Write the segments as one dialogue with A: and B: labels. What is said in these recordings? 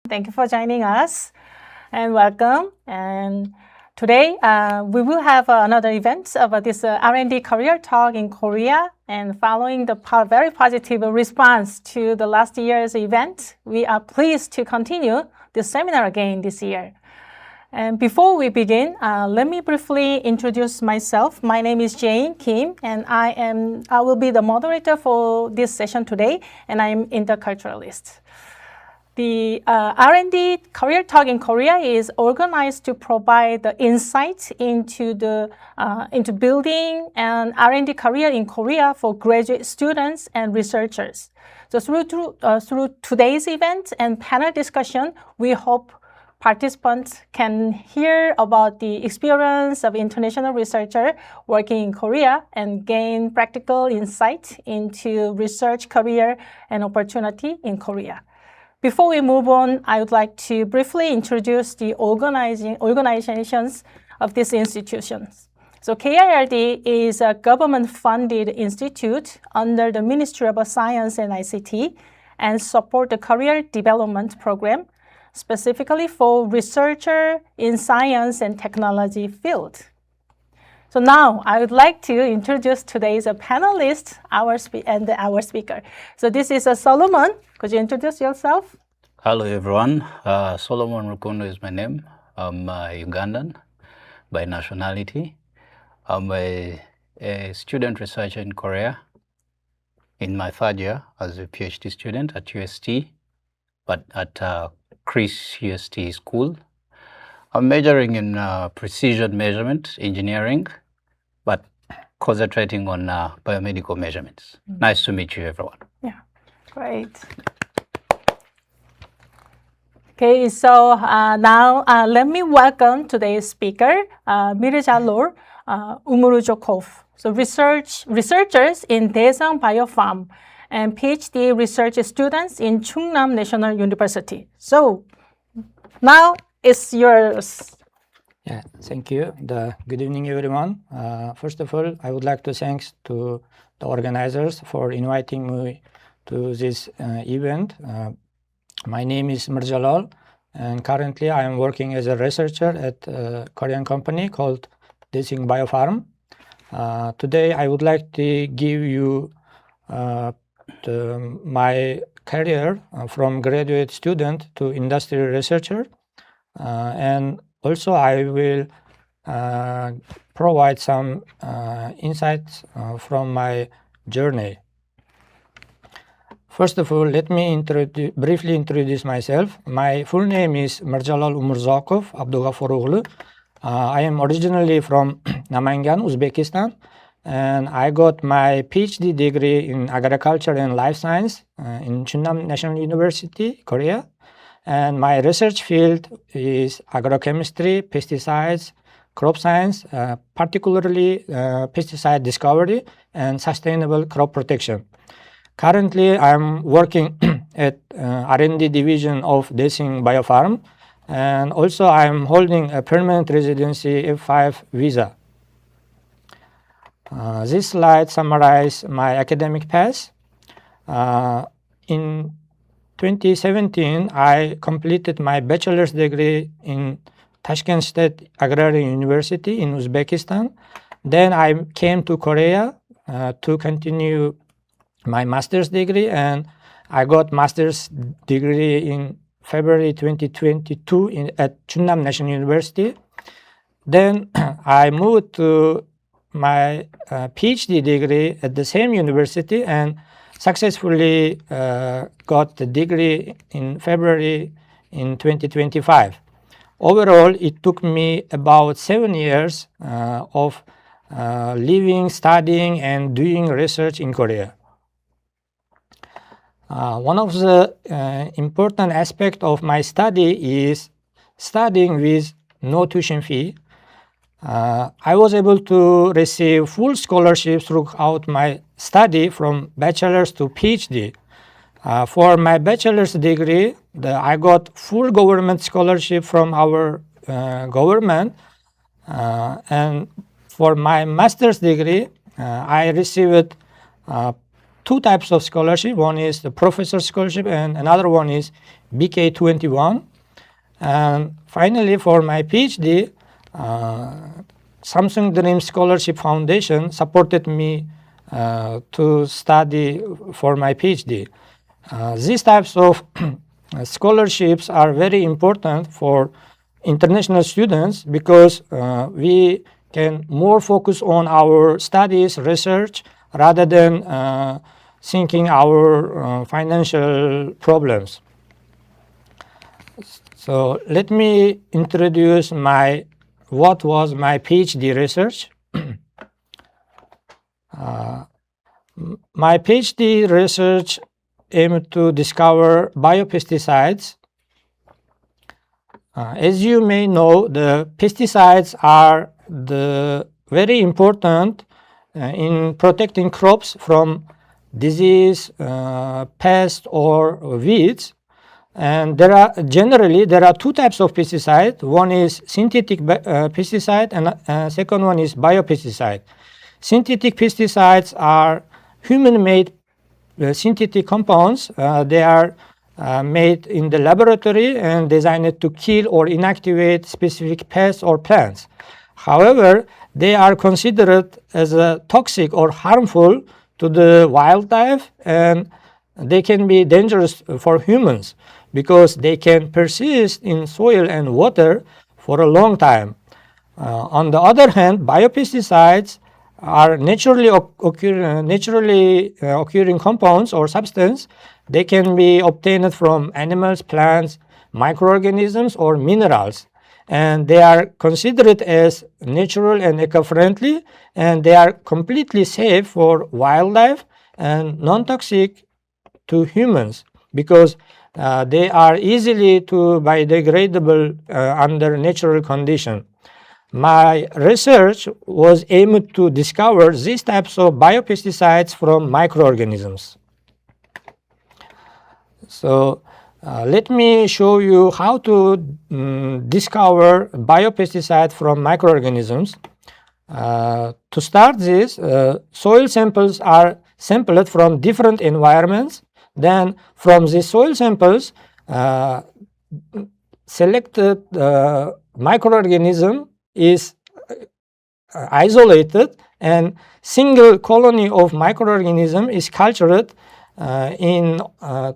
A: Thank you for joining us and welcome. And today we will have another event about this R&D Career Talk in Korea. And following the very positive response to the last year's event, we are pleased to continue this seminar again this year. And before we begin, let me briefly introduce myself. My name is Jane Kim, and I will be the moderator for this session today, and I am interculturalist. The R&D Career Talk in Korea is organized to provide the insight into building an R&D career in Korea for graduate students and researchers. So through today's event and panel discussion, we hope participants can hear about the experience of international researcher working in Korea and gain practical insight into research career and opportunity in Korea. Before we move on, I would like to briefly introduce the organizations of these institutions. So KIRD is a government-funded institute under the Ministry of Science and ICT and support the career development program specifically for researcher in science and technology field. So now I would like to introduce today's panelist our speaker. So this is Solomon. Could you introduce yourself?
B: Hello everyone. Solomon Rukondo is my name. I'm Ugandan by nationality. I'm a student researcher in Korea in my third year as a PhD student at UST, but at Chris UST School. I'm majoring in precision measurement engineering, but concentrating on biomedical measurements. Nice to meet you, everyone.
A: Yeah, great. Okay, so now let me welcome today's speaker, Mirjalol Umurzokov. So researchers in Daejeon Biopharm and PhD research students in Chungnam National University. So now it's yours.
C: Yeah, thank you. Good evening, everyone. First of all, I would like to thank to the organizers for inviting me to this event. My name is Mirjalol, and currently I am working as a researcher at a Korean company called Daejeon Biopharm. Today, I would like to give you my career from graduate student to industry researcher, and also I will provide some insights from my journey. First of all, let me briefly introduce myself. My full name is Mirjalol Umurzokov Abdugaforoglu. I am originally from Namangan, Uzbekistan, and I got my PhD degree in agriculture and life science in Chungnam National University, Korea. And my research field is agrochemistry, pesticides, crop science, particularly pesticide discovery and sustainable crop protection. Currently, I'm working at R&D division of Daejeon Biopharm, and also I'm holding a permanent residency F5 visa. This slide summarizes my academic path. In 2017, I completed my bachelor's degree in Tashkent State Agrarian University in Uzbekistan. Then I came to Korea to continue my master's degree, and I got master's degree in February 2022 at Chungnam National University. Then I moved to my PhD degree at the same university and successfully got the degree in February in 2025. Overall, it took me about 7 years of living, studying, and doing research in Korea. One of the important aspects of my study is studying with no tuition fee. I was able to receive full scholarships throughout my study from bachelor's to PhD. For my bachelor's degree, I got full government scholarship from our government. And for my master's degree, I received two types of scholarship. One is the professor scholarship and another one is BK21. And finally, for my PhD, Samsung Dream Scholarship Foundation supported me to study for my PhD. These types of scholarships are very important for international students because we can more focus on our studies, research, rather than thinking our financial problems. So let me introduce what was my PhD research. My PhD research aimed to discover biopesticides. As you may know, the pesticides are very important in protecting crops from disease, pests, or weeds. And there are two types of pesticide. One is synthetic pesticide, and second one is biopesticide. Synthetic pesticides are human-made synthetic compounds. They are made in the laboratory and designed to kill or inactivate specific pests or plants. However, they are considered as toxic or harmful to the wildlife, and they can be dangerous for humans because they can persist in soil and water for a long time. On the other hand, biopesticides are naturally occurring compounds or substance. They can be obtained from animals, plants, microorganisms, or minerals. And they are considered as natural and eco-friendly, and they are completely safe for wildlife and non-toxic to humans because they are easily biodegradable under natural condition. My research was aimed to discover these types of biopesticides from microorganisms. So let me show you how to discover biopesticides from microorganisms. To start this, soil samples are sampled from different environments. Then from the soil samples, selected microorganism is isolated, and single colony of microorganism is cultured in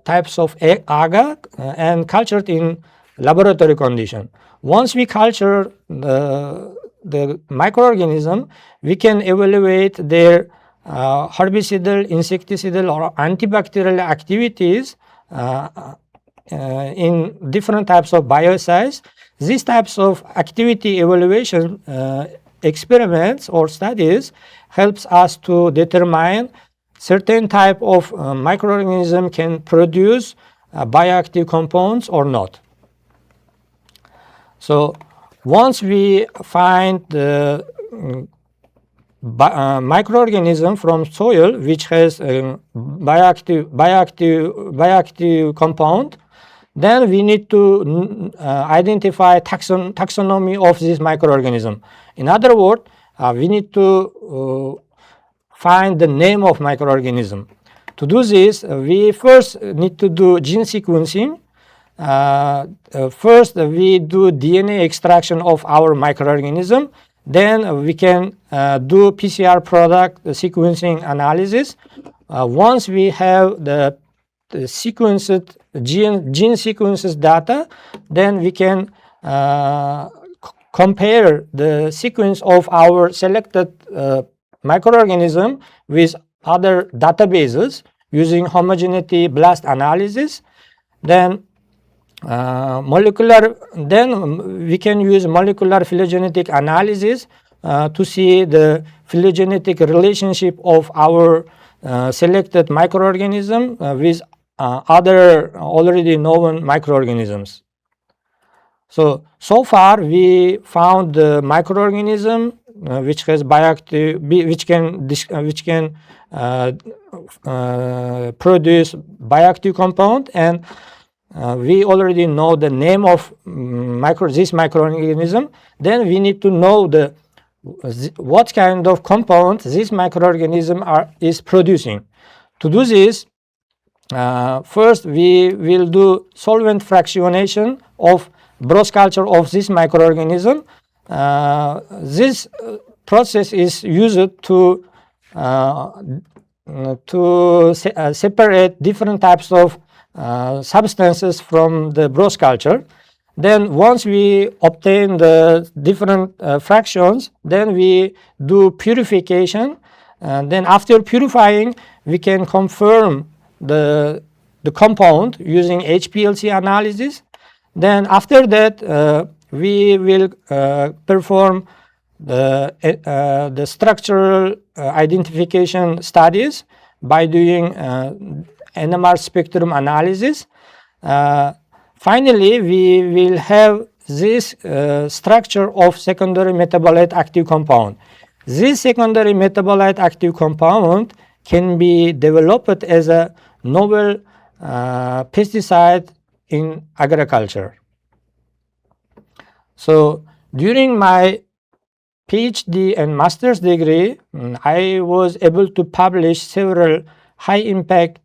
C: types of agar and cultured in laboratory condition. Once we culture the microorganism, we can evaluate their herbicidal, insecticidal, or antibacterial activities in different types of bioassays. These types of activity evaluation experiments or studies helps us to determine certain type of microorganism can produce bioactive compounds or not. So once we find the microorganism from soil which has a bioactive compound, then we need to identify taxonomy of this microorganism. In other words, we need to find the name of microorganism. To do this, we first need to do gene sequencing. First, we do DNA extraction of our microorganism. Then we can do PCR product sequencing analysis. Once we have the sequenced gene sequences data, then we can compare the sequence of our selected microorganism with other databases using homogeneity blast analysis. Then we can use molecular phylogenetic analysis to see the phylogenetic relationship of our selected microorganism with other already known microorganisms. So far we found the microorganism which has bioactive, which can produce bioactive compound, and we already know the name of this microorganism. Then we need to know what kind of compound this microorganism is producing. To do this, first we will do solvent fractionation of broth culture of this microorganism. This process is used to separate different types of substances from the broth culture. Then once we obtain the different fractions, then we do purification. And then after purifying, we can confirm the compound using HPLC analysis. Then after that, we will perform the structural identification studies by doing NMR spectrum analysis. Finally, we will have this structure of secondary metabolite active compound. This secondary metabolite active compound can be developed as a novel pesticide in agriculture. So during my PhD and master's degree, I was able to publish several high-impact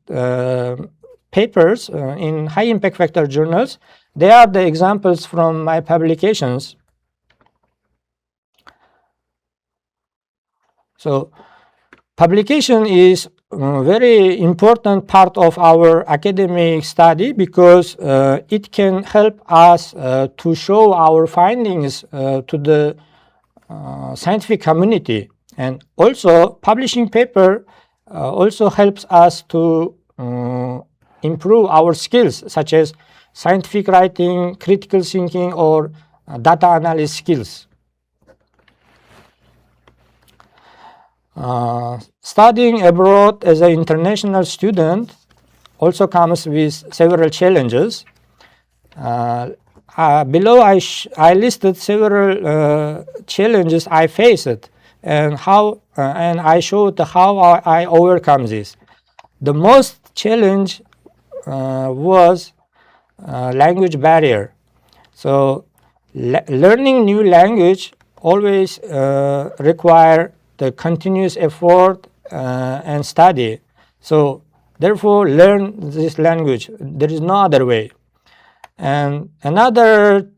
C: papers in high-impact factor journals. They are the examples from my publications. So publication is a very important part of our academic study because it can help us to show our findings to the scientific community. And also publishing paper also helps us to improve our skills such as scientific writing, critical thinking, or data analysis skills. Studying abroad as an international student also comes with several challenges. Below I listed several challenges I faced and I showed how I overcome this. The most challenge was language barrier. So learning new language always require the continuous effort and study. So therefore learn this language. There is no other way. And another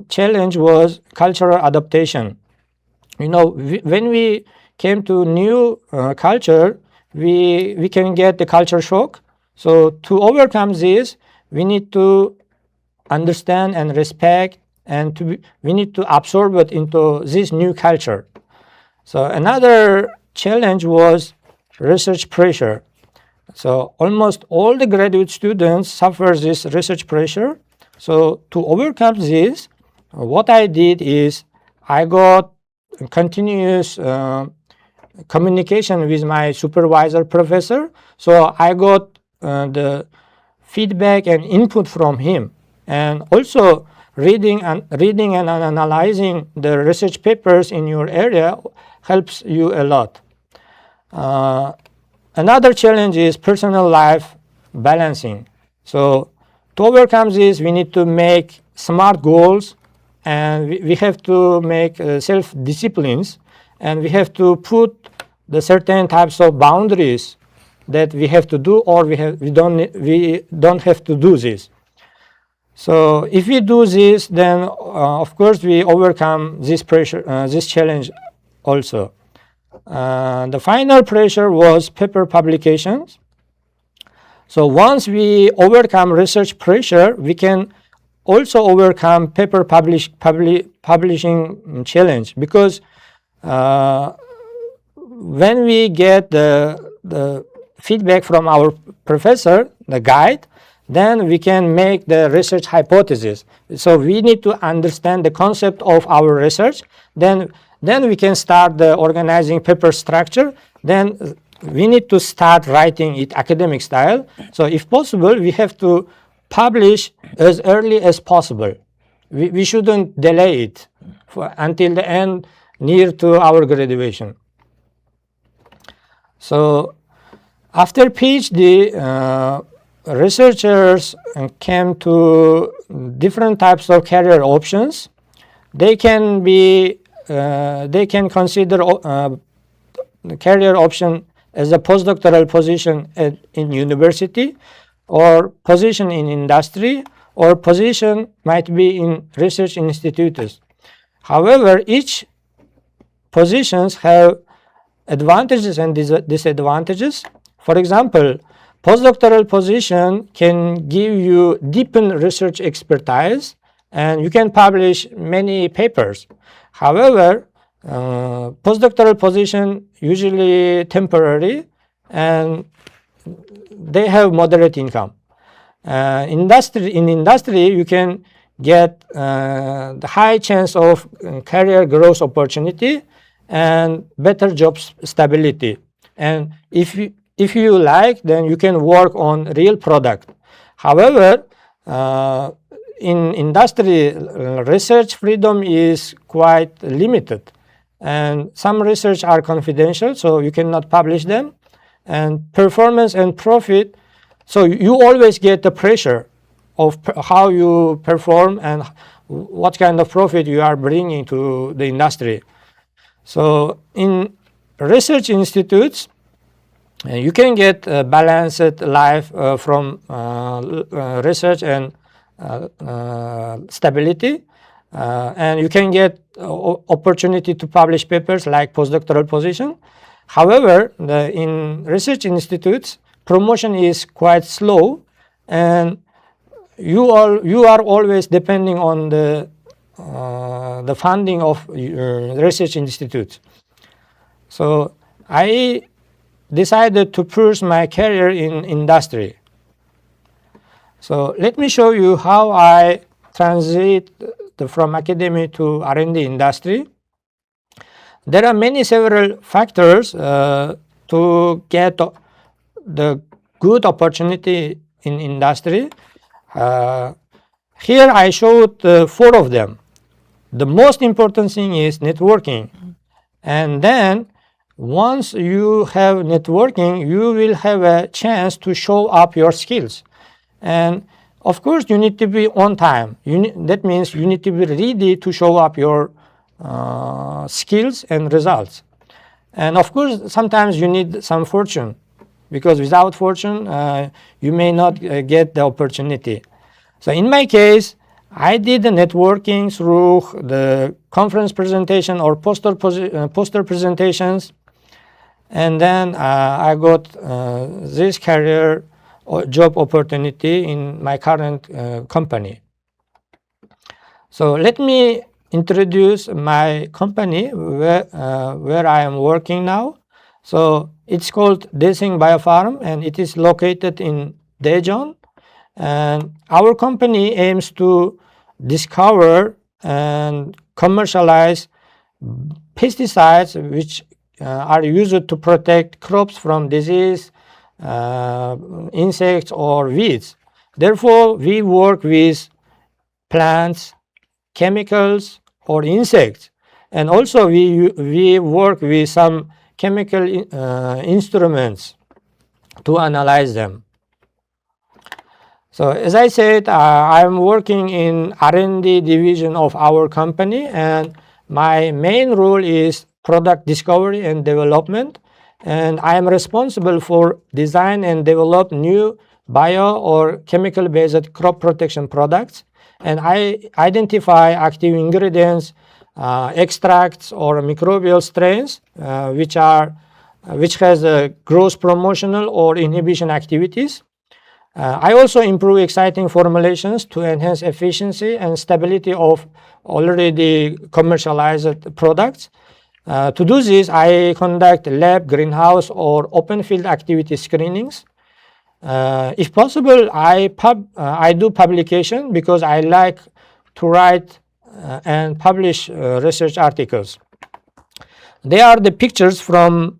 C: challenge was cultural adaptation. You know, when we came to new culture, we can get the culture shock. So to overcome this, we need to understand and respect, and we need to absorb it into this new culture. So another challenge was research pressure. So almost all the graduate students suffer this research pressure. So to overcome this, what I did is I got continuous communication with my supervisor professor. So I got the feedback and input from him, and also reading and analyzing the research papers in your area helps you a lot. Another challenge is personal life balancing. So to overcome this, we need to make smart goals, and we have to make self-disciplines, and we have to put the certain types of boundaries that we have to do, or we don't have to do this. So if we do this, then of course we overcome this pressure, this challenge also. The final pressure was paper publications. So once we overcome research pressure, we can also overcome paper publishing challenge, because when we get the feedback from our professor, the guide, then we can make the research hypothesis. So we need to understand the concept of our research. Then we can start the organizing paper structure. Then we need to start writing it academic style. So if possible, we have to publish as early as possible. We shouldn't delay it until the end, near to our graduation. So after PhD, researchers came to different types of career options. They can consider the career option as a postdoctoral position in university, or position in industry, or position might be in research institutes. However, each positions have advantages and disadvantages. For example, postdoctoral position can give you deepened research expertise, and you can publish many papers. However, postdoctoral position usually temporary, and they have moderate income. In industry, you can get the high chance of career growth opportunity and better job stability. And if you like, then you can work on real product. However, in industry, research freedom is quite limited, and some research are confidential, so you cannot publish them. And performance and profit, so you always get the pressure of how you perform and what kind of profit you are bringing to the industry. So in research institutes, you can get a balanced life from research and stability, and you can get opportunity to publish papers like postdoctoral position. However, in research institutes, promotion is quite slow, and you are always depending on the funding of research institutes. So I decided to pursue my career in industry. So let me show you how I transit from academy to R&D industry. There are several factors to get the good opportunity in industry. Here I showed 4 of them. The most important thing is networking. And then once you have networking, you will have a chance to show up your skills. And of course, you need to be on time. That means you need to be ready to show up your skills and results. And of course, sometimes you need some fortune, because without fortune, you may not get the opportunity. So in my case, I did the networking through the conference presentation or poster presentations, and then I got this career or job opportunity in my current company. So let me introduce my company where I am working now. So it's called Desing Biopharm, and it is located in Daejeon. And our company aims to discover and commercialize pesticides which are used to protect crops from disease, insects or weeds. Therefore, we work with plants, chemicals or insects, and also we work with some chemical instruments to analyze them. So as I said, I'm working in R&D division of our company, and my main role is product discovery and development, and I am responsible for design and develop new bio or chemical based crop protection products, and I identify active ingredients, extracts or microbial strains which has growth promotional or inhibition activities. I also improve exciting formulations to enhance efficiency and stability of already commercialized products. To do this, I conduct lab, greenhouse, or open field activity screenings. If possible, I do publication because I like to write and publish research articles. They are the pictures from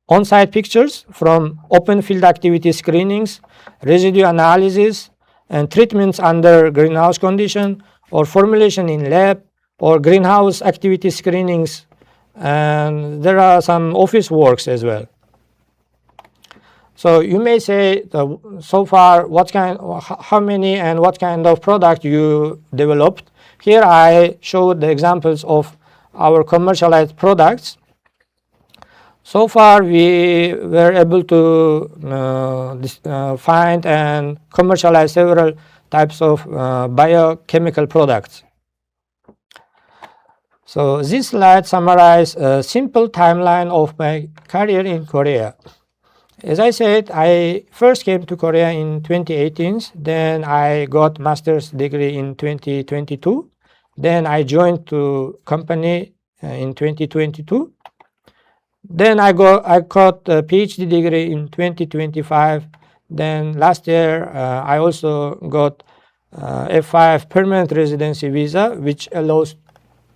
C: on-site pictures from open field activity screenings, residue analysis, and treatments under greenhouse condition, or formulation in lab, or greenhouse activity screenings, and there are some office works as well. So you may say, so far, how many and what kind of product you developed? Here I showed the examples of our commercialized products. So far, we were able to find and commercialize several types of biochemical products. So this slide summarizes a simple timeline of my career in Korea. As I said, I first came to Korea in 2018. Then I got master's degree in 2022. Then I joined the company in 2022. Then I got a PhD degree in 2025. Then last year I also got F5 permanent residency visa, which allows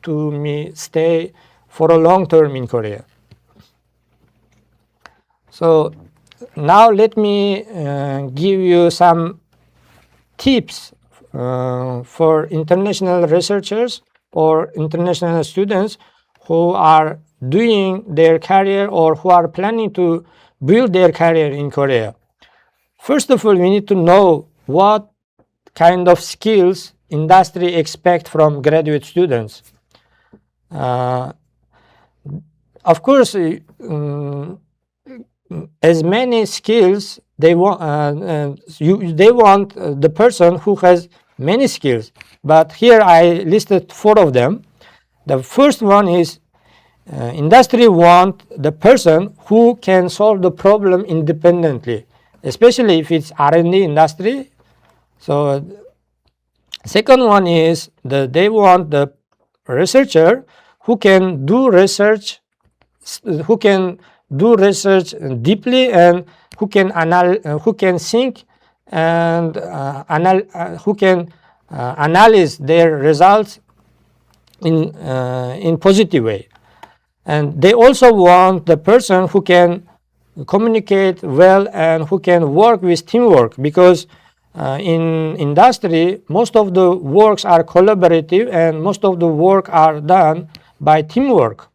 C: to me stay for a long term in Korea. So now let me give you some tips for international researchers or international students who are doing their career or who are planning to build their career in Korea. First of all, we need to know what kind of skills industry expect from graduate students. Of course, as many skills they want, they want the person who has many skills. But here I listed 4 of them. The first one is industry want the person who can solve the problem independently, especially if it's R&D industry. So second one is they want the researcher who can do research deeply and who can think and who can analyze their results in positive way. And they also want the person who can communicate well and who can work with teamwork, because in industry most of the works are collaborative and most of the work are done by teamwork.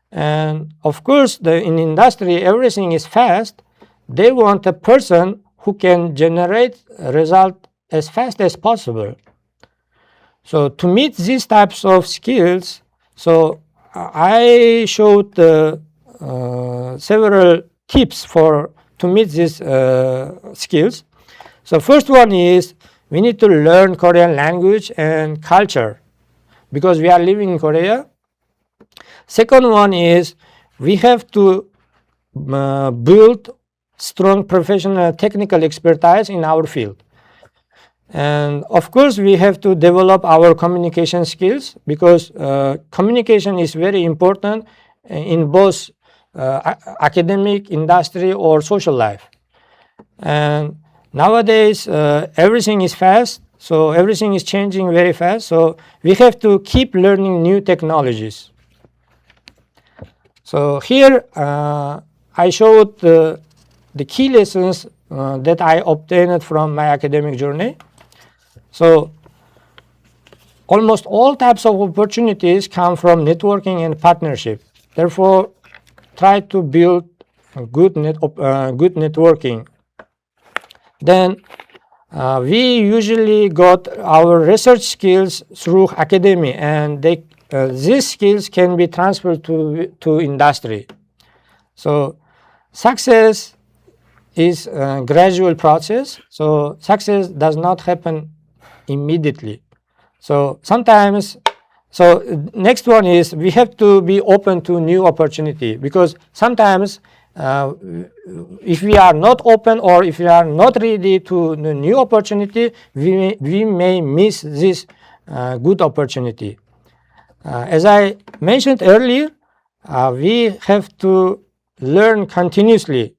C: And of course in industry everything is fast. They want a person who can generate a result as fast as possible. So to meet these types of skills, so I showed several tips to meet these skills. So first one is we need to learn Korean language and culture because we are living in Korea. Second one is we have to build strong professional technical expertise in our field. And of course, we have to develop our communication skills because communication is very important in both academic, industry, or social life. And nowadays, everything is fast, so everything is changing very fast. So we have to keep learning new technologies. So here I showed the key lessons that I obtained from my academic journey. So almost all types of opportunities come from networking and partnership. Therefore, try to build good networking. Then we usually got our research skills through academia, and these skills can be transferred to industry. So success is a gradual process. So success does not happen immediately. So sometimes, next one is we have to be open to new opportunity, because sometimes if we are not open or if we are not ready to the new opportunity, we may miss this good opportunity. As I mentioned earlier, we have to learn continuously,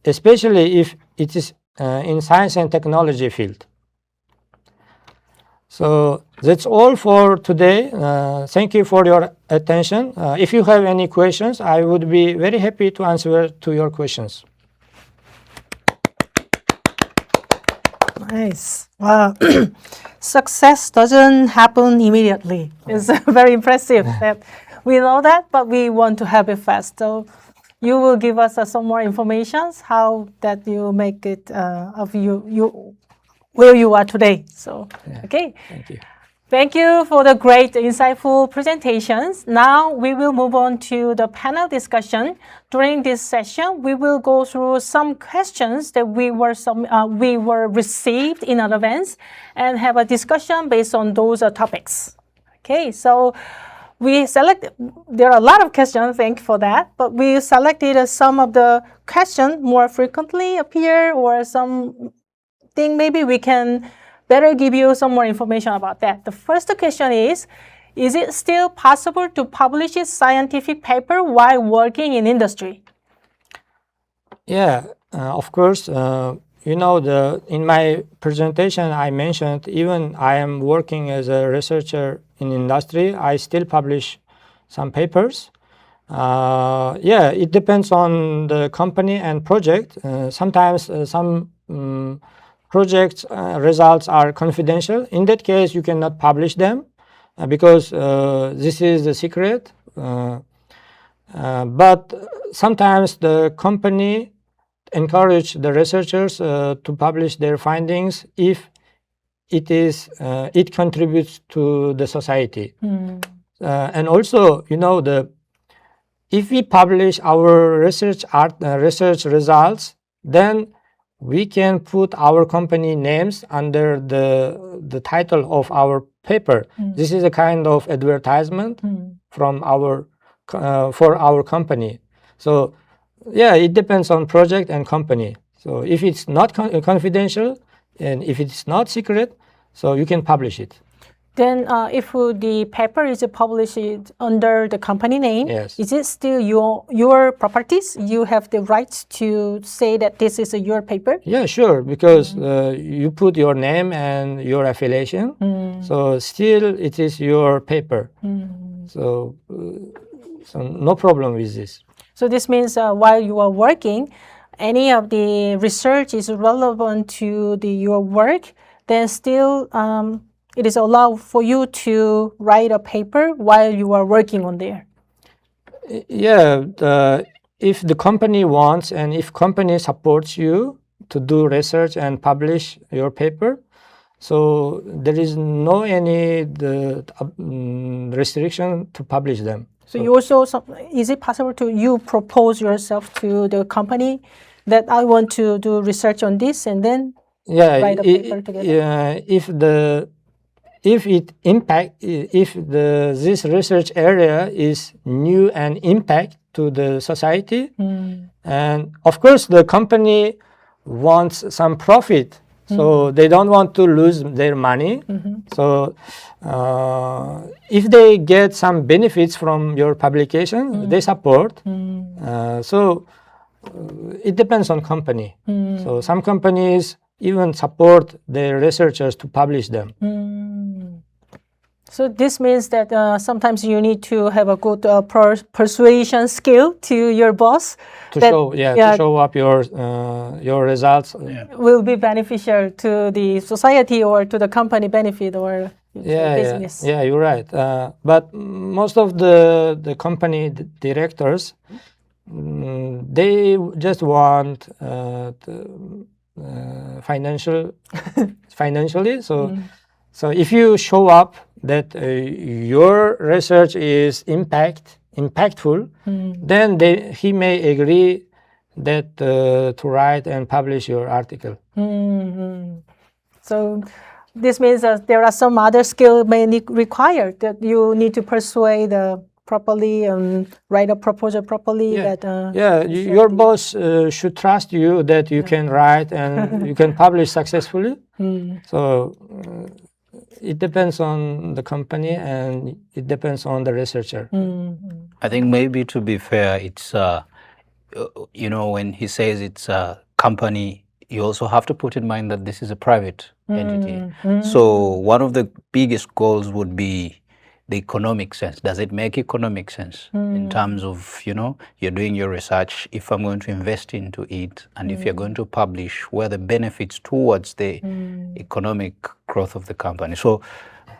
C: especially if it is in science and technology field. So that's all for today. Thank you for your attention. If you have any questions, I would be very happy to answer to your questions.
A: Nice. Wow. Success doesn't happen immediately. It's very impressive that we know that, but we want to have it fast. So you will give us some more information how that you make it of you where you are today. So,
C: Yeah.
A: okay.
C: Thank you.
A: Thank you for the great, insightful presentations. Now we will move on to the panel discussion. During this session, we will go through some questions that we were received in advance and have a discussion based on those topics. Okay, so there are a lot of questions, thank you for that, but we selected some of the questions more frequently appear or something maybe we can better give you some more information about that. The first question is it still possible to publish a scientific paper while working in industry?
C: Yeah, of course. In my presentation, I mentioned even I am working as a researcher in industry, I still publish some papers. It depends on the company and project. Sometimes some project results are confidential. In that case, you cannot publish them because this is the secret. But sometimes the company encourage the researchers to publish their findings if it contributes to the society. And also, if we publish our research results, then we can put our company names under the title of our paper. This is a kind of advertisement from for our company. So it depends on project and company. So if it's not confidential and if it's not secret, so you can publish it.
A: Then if the paper is published under the company name,
C: Yes.
A: Is it still your properties? You have the rights to say that this is your paper?
C: Yeah, sure, because you put your name and your affiliation, so still it is your paper. So no problem with this.
A: So this means while you are working, any of the research is relevant to your work, then still it is allowed for you to write a paper while you are working on there.
C: Yeah, if the company wants and if company supports you to do research and publish your paper, so there is no any restriction to publish them.
A: So you also, is it possible to you propose yourself to the company that I want to do research on this and then write a paper together?
C: If this research area is new and impact to the society, and of course the company wants some profit, so they don't want to lose their money. So if they get some benefits from your publication, they support. So it depends on company. So some companies even support their researchers to publish them.
A: So this means that sometimes you need to have a good persuasion skill to your boss
C: to show up your results.
A: Will be beneficial to the society or to the company benefit or business.
C: Yeah, you're right. But most of the company directors, they just want financially. So if you show up that your research is impactful, then he may agree that to write and publish your article.
A: So this means that there are some other skills may require that you need to persuade properly and write a proposal properly.
C: Your boss should trust you that you can write and you can publish successfully. So it depends on the company and it depends on the researcher.
B: I think maybe to be fair, it's when he says it's a company, you also have to put in mind that this is a private entity. So one of the biggest goals would be the economic sense. Does it make economic sense in terms of, you're doing your research, if I'm going to invest into it, and if you're going to publish, where the benefits towards the economic growth of the company. So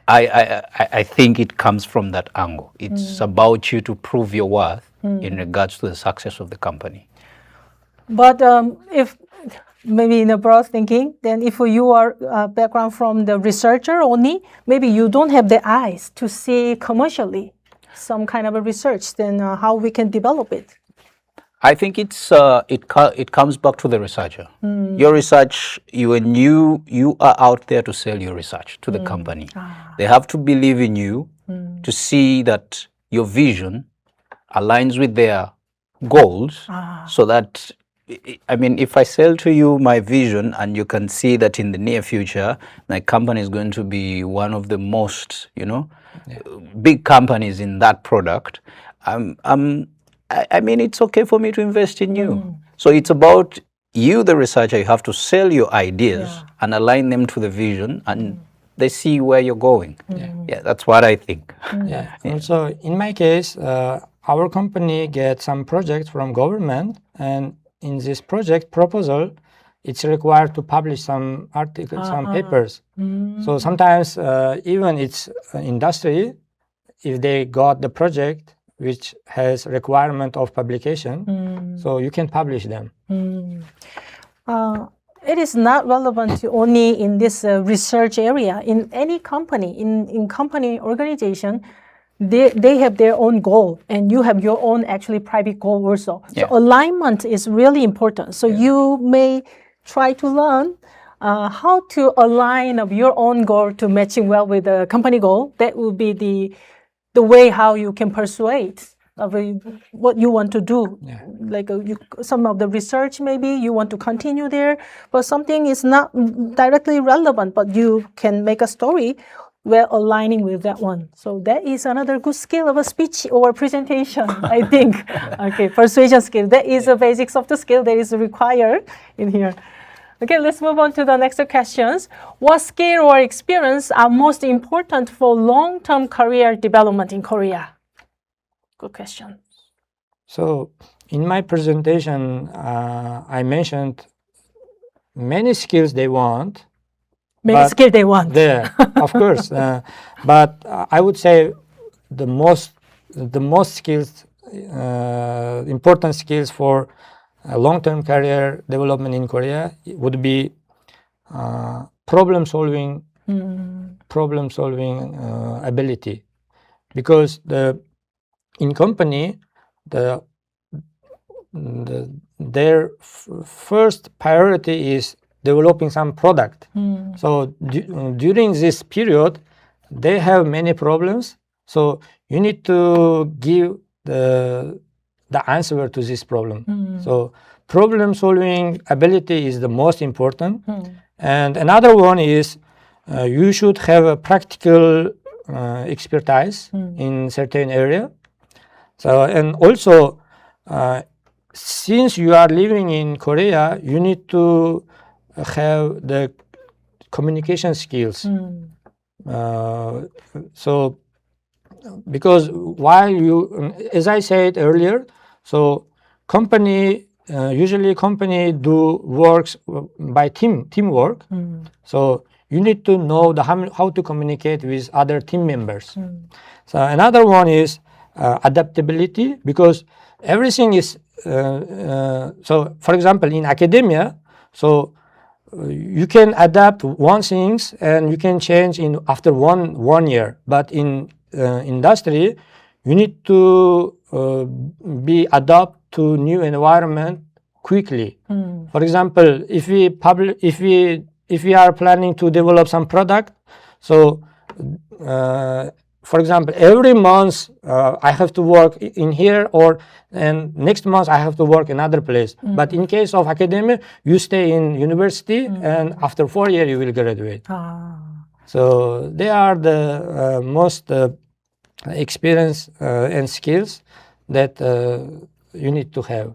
B: I think it comes from that angle. It's about you to prove your worth in regards to the success of the company.
A: But if maybe in a broad thinking, then if you are background from the researcher only, maybe you don't have the eyes to see commercially some kind of a research, then how we can develop it?
B: I think it comes back to the researcher. Your research, you are out there to sell your research to the company. They have to believe in you to see that your vision aligns with their goals, so that, I mean, if I sell to you my vision and you can see that in the near future, my company is going to be one of the most, big companies in that product, I mean, it's okay for me to invest in you. So it's about you, the researcher. You have to sell your ideas and align them to the vision, and they see where you're going. Yeah, that's what I think.
C: Yeah. Also, in my case, our company gets some projects from government, and in this project proposal, it's required to publish some articles, some papers. So sometimes even it's industry, if they got the project which has requirement of publication, so you can publish them.
A: It is not relevant only in this research area. In any company, in company organization, they have their own goal, and you have your own actually private goal also. So alignment is really important. So you may try to learn how to align of your own goal to matching well with the company goal. That will be the way how you can persuade of what you want to do. Like some of the research, maybe you want to continue there, but something is not directly relevant, but you can make a story well aligning with that one. So that is another good skill of a speech or presentation, I think. Okay, persuasion skill. That is the basics of the skill that is required in here. Okay, let's move on to the next questions. What skill or experience are most important for long-term career development in Korea? Good question.
C: So in my presentation, I mentioned many skills they want.
A: Many skills they want.
C: Yeah, of course. But I would say the most skills, important skills for long-term career development in Korea would be problem solving ability, because in company their first priority is developing some product. So during this period, they have many problems. So you need to give the answer to this problem. So problem solving ability is the most important. And another one is you should have a practical expertise in certain area. So, and also since you are living in Korea, you need to have the communication skills. So because while you, as I said earlier, so usually company do works by teamwork. So you need to know how to communicate with other team members. So another one is adaptability, because everything is so for example in academia, so you can adapt one things and you can change after one year, but in industry you need to be adapt to new environment quickly. For example, if we are planning to develop some product, so for example, every month I have to work in here, and next month I have to work in another place. But in case of academia, you stay in university, and after 4 years you will graduate. So they are the most experience and skills that you need to have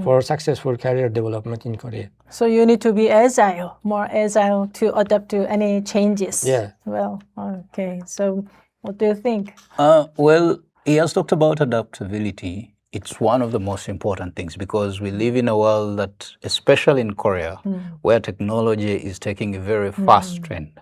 C: for successful career development in Korea.
A: So you need to be agile, more agile to adapt to any changes.
C: Yeah.
A: Well, okay. So what do you think?
B: Well, he has talked about adaptability. It's one of the most important things, because we live in a world that, especially in Korea, where technology is taking a very fast trend.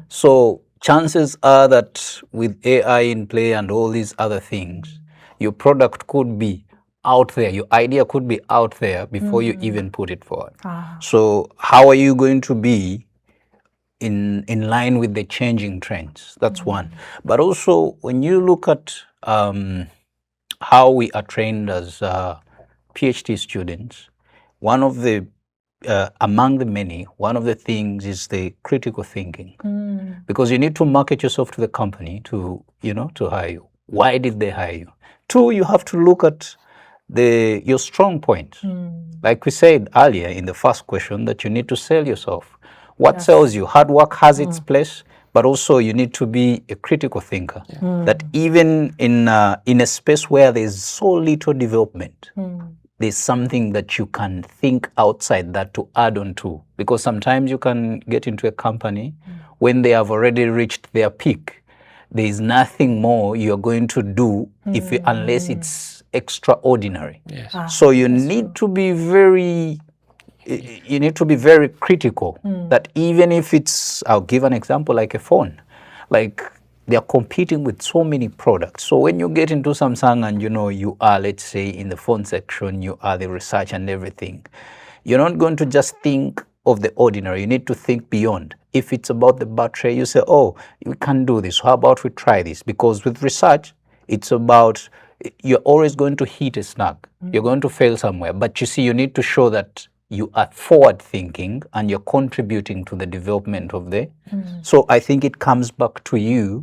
B: So chances are that with AI in play and all these other things, your product could be out there. Your idea could be out there before you even put it forward.
A: Ah.
B: So how are you going to be in line with the changing trends? That's one. But also, when you look at how we are trained as PhD students, one of the among the many, one of the things is the critical thinking, because you need to market yourself to the company to hire you. Why did they hire you? Two, you have to look at your strong points. Like we said earlier in the first question, that you need to sell yourself. What sells you? Hard work has its place, but also you need to be a critical thinker. That even in a space where there's so little development, there's something that you can think outside that to add on to. Because sometimes you can get into a company when they have already reached their peak. There is nothing more you're going to do unless it's extraordinary.
C: Yes.
B: So you need to be very critical. That even if I'll give an example like a phone, like they're competing with so many products. So when you get into Samsung and you are, let's say, in the phone section, you are the research and everything, you're not going to just think of the ordinary. You need to think beyond. If it's about the battery, you say, oh, we can do this. How about we try this? Because with research, it's about, you're always going to hit a snag. You're going to fail somewhere. But you see, you need to show that you are forward thinking and you're contributing to the development of So I think it comes back to you,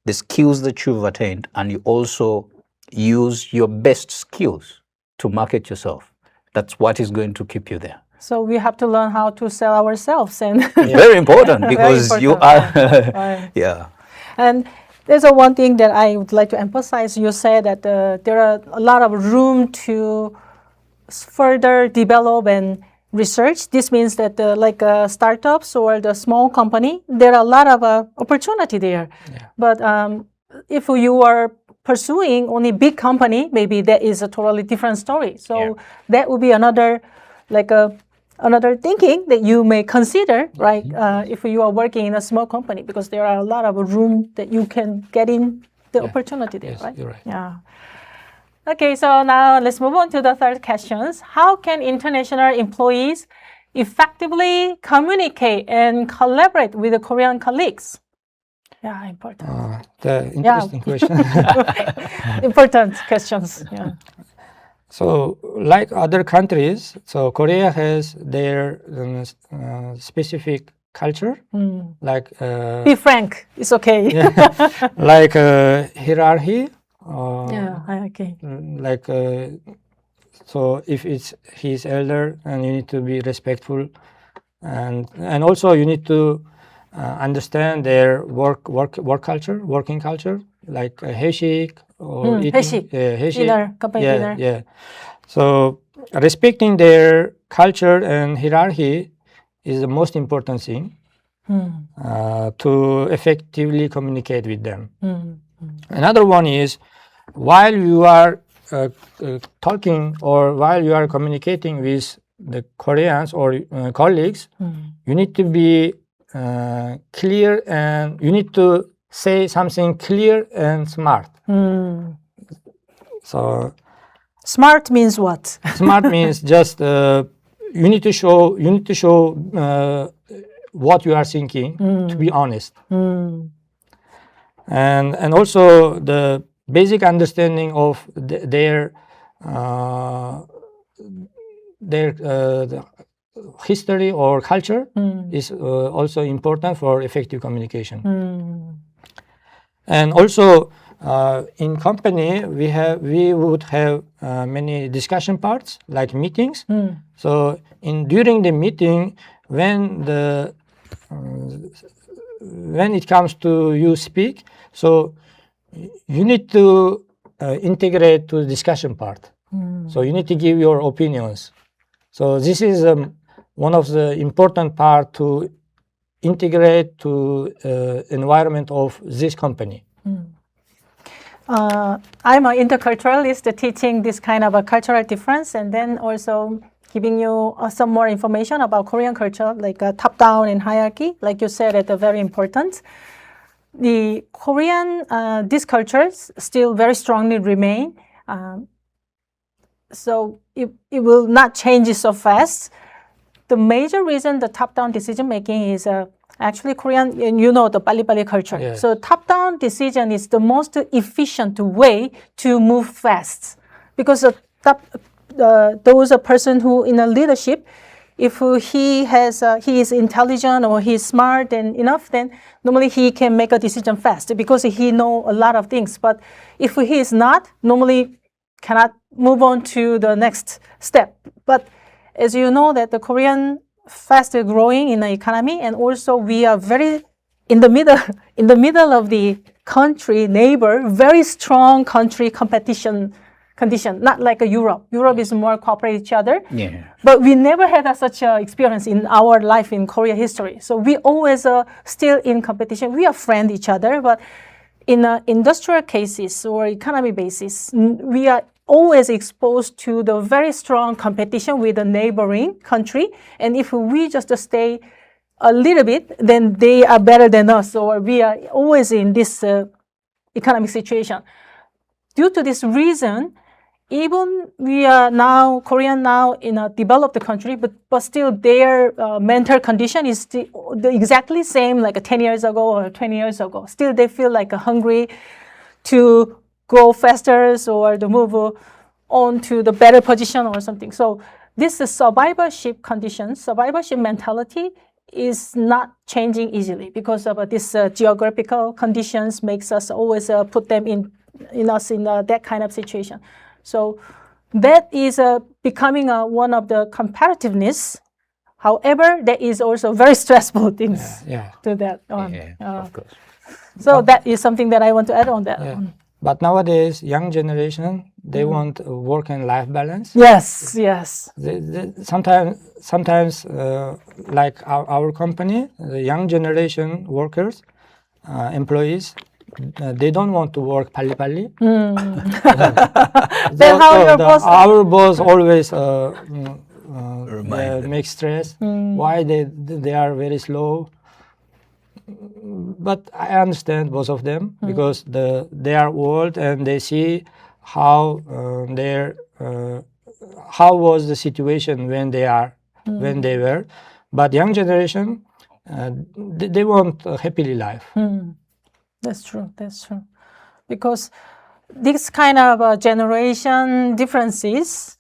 B: the skills that you've attained, and you also use your best skills to market yourself. That's what is going to keep you there.
A: So we have to learn how to sell ourselves, and
B: Very important, because
A: Very
B: you
A: important.
B: are,
A: Right.
B: yeah.
A: And there's one thing that I would like to emphasize. You said that there are a lot of room to further develop and research. This means that like startups or the small company, there are a lot of opportunity there.
C: Yeah.
A: But if you are pursuing only big company, maybe that is a totally different story. So that would be another another thinking that you may consider, right? If you are working in a small company, because there are a lot of room that you can get in the opportunity there,
C: Yes,
A: right?
C: you're right.
A: Yeah. Okay, so now let's move on to the third questions. How can international employees effectively communicate and collaborate with the Korean colleagues? Yeah, important.
C: The interesting question.
A: Important questions. Yeah.
C: So, like other countries, so Korea has their specific culture, like
A: Be frank. It's okay.
C: like hierarchy.
A: Okay.
C: Like so, if he's elder, and you need to be respectful, and also you need to understand their working culture, like 회식 or eating.
A: 회식.
C: 회식.
A: Dinner, company dinner.
C: Yeah. So respecting their culture and hierarchy is the most important thing to effectively communicate with them. Another one is, while you are talking or while you are communicating with the Koreans or colleagues, you need to be clear, and you need to say something clear and smart. So
A: Smart means what?
C: smart means just you need to show what you are thinking, to be honest, and also the basic understanding of their the history or culture is also important for effective communication. And also in company we would have many discussion parts like meetings. So during the meeting, when it comes to you speak, so you need to integrate to the discussion part. So you need to give your opinions. So this is one of the important part to integrate to environment of this company.
A: I'm an interculturalist teaching this kind of a cultural difference, and then also giving you some more information about Korean culture, like top-down and hierarchy. Like you said, it's very important. The Korean, these cultures still very strongly remain so it will not change so fast. The major reason the top-down decision making is actually Korean, and you know the 빨리빨리 culture.
C: Yes.
A: So top-down decision is the most efficient way to move fast, because those a person who in a leadership, if he is intelligent or he is smart and enough, then normally he can make a decision fast because he know a lot of things. But if he is not, normally cannot move on to the next step. But as you know that the Korean faster growing in the economy, and also we are very in the middle of the country neighbor, very strong country competition condition, not like Europe. Europe is more cooperate each other.
B: Yeah.
A: But we never had such an experience in our life in Korea history. So we always still in competition. We are friend each other, but in industrial cases or economy basis, we are always exposed to the very strong competition with the neighboring country. And if we just stay a little bit, then they are better than us, or we are always in this economic situation. Due to this reason, even we are now, Korean now in a developed country, but still their mental condition is the exactly same like 10 years ago or 20 years ago. Still they feel like hungry to grow faster or to move on to the better position or something. So this survivorship condition, survivorship mentality is not changing easily because of this geographical conditions makes us always put them in that kind of situation. So that is becoming one of the competitiveness. However, there is also very stressful things to that.
B: Of course.
A: So that is something that I want to add on that.
C: Yeah. But nowadays, young generation, they want work and life balance.
A: Yes, yes.
C: Sometimes, like our company, the young generation workers, employees, they don't want to work 빨리빨리.
A: Then how your boss?
C: Our boss always
B: Remind
C: make stress. Why they are very slow. But I understand both of them because they are old and they see how how was the situation when they were. But young generation, they want a happily life.
A: That's true. That's true. Because this kind of generation differences,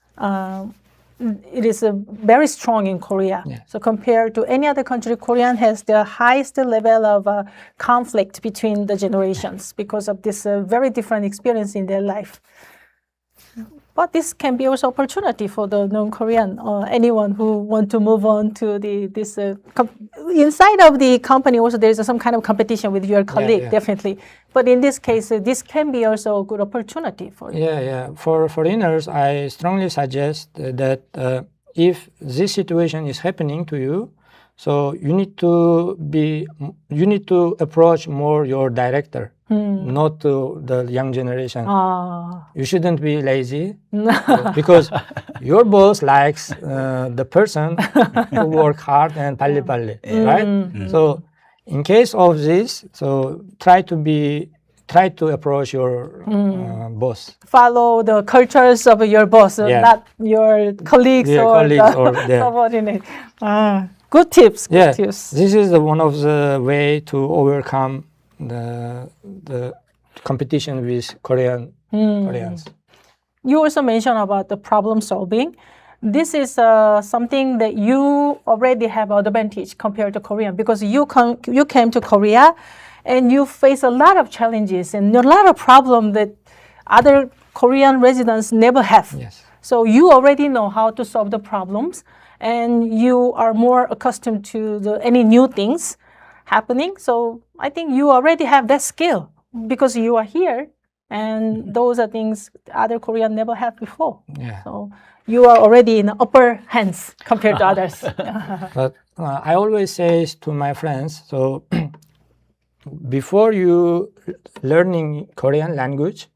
A: it is very strong in Korea.
C: Yeah.
A: So compared to any other country, Korean has the highest level of conflict between the generations because of this very different experience in their life. But this can be also opportunity for the non-Korean or anyone who want to move on to this inside of the company. Also, there is some kind of competition with your colleague, definitely. But in this case, this can be also a good opportunity for you.
C: Yeah. For foreigners, I strongly suggest that if this situation is happening to you, so you need to approach more your director. Not to the young generation. You shouldn't be lazy because your boss likes the person who work hard and 빨리빨리, right? So in case of this, so try to approach your boss.
A: Follow the cultures of your boss, not your colleagues or subordinate. Good tips. Good tips.
C: This is one of the way to overcome the competition with Koreans.
A: You also mentioned about the problem solving. This is something that you already have advantage compared to Korean because you came to Korea and you face a lot of challenges and a lot of problems that other Korean residents never have.
C: Yes.
A: So you already know how to solve the problems and you are more accustomed to any new things happening. So I think you already have that skill because you are here and those are things other Koreans never had before.
C: Yeah.
A: So you are already in upper hands compared to others.
C: But I always say to my friends, so before you learning Korean language,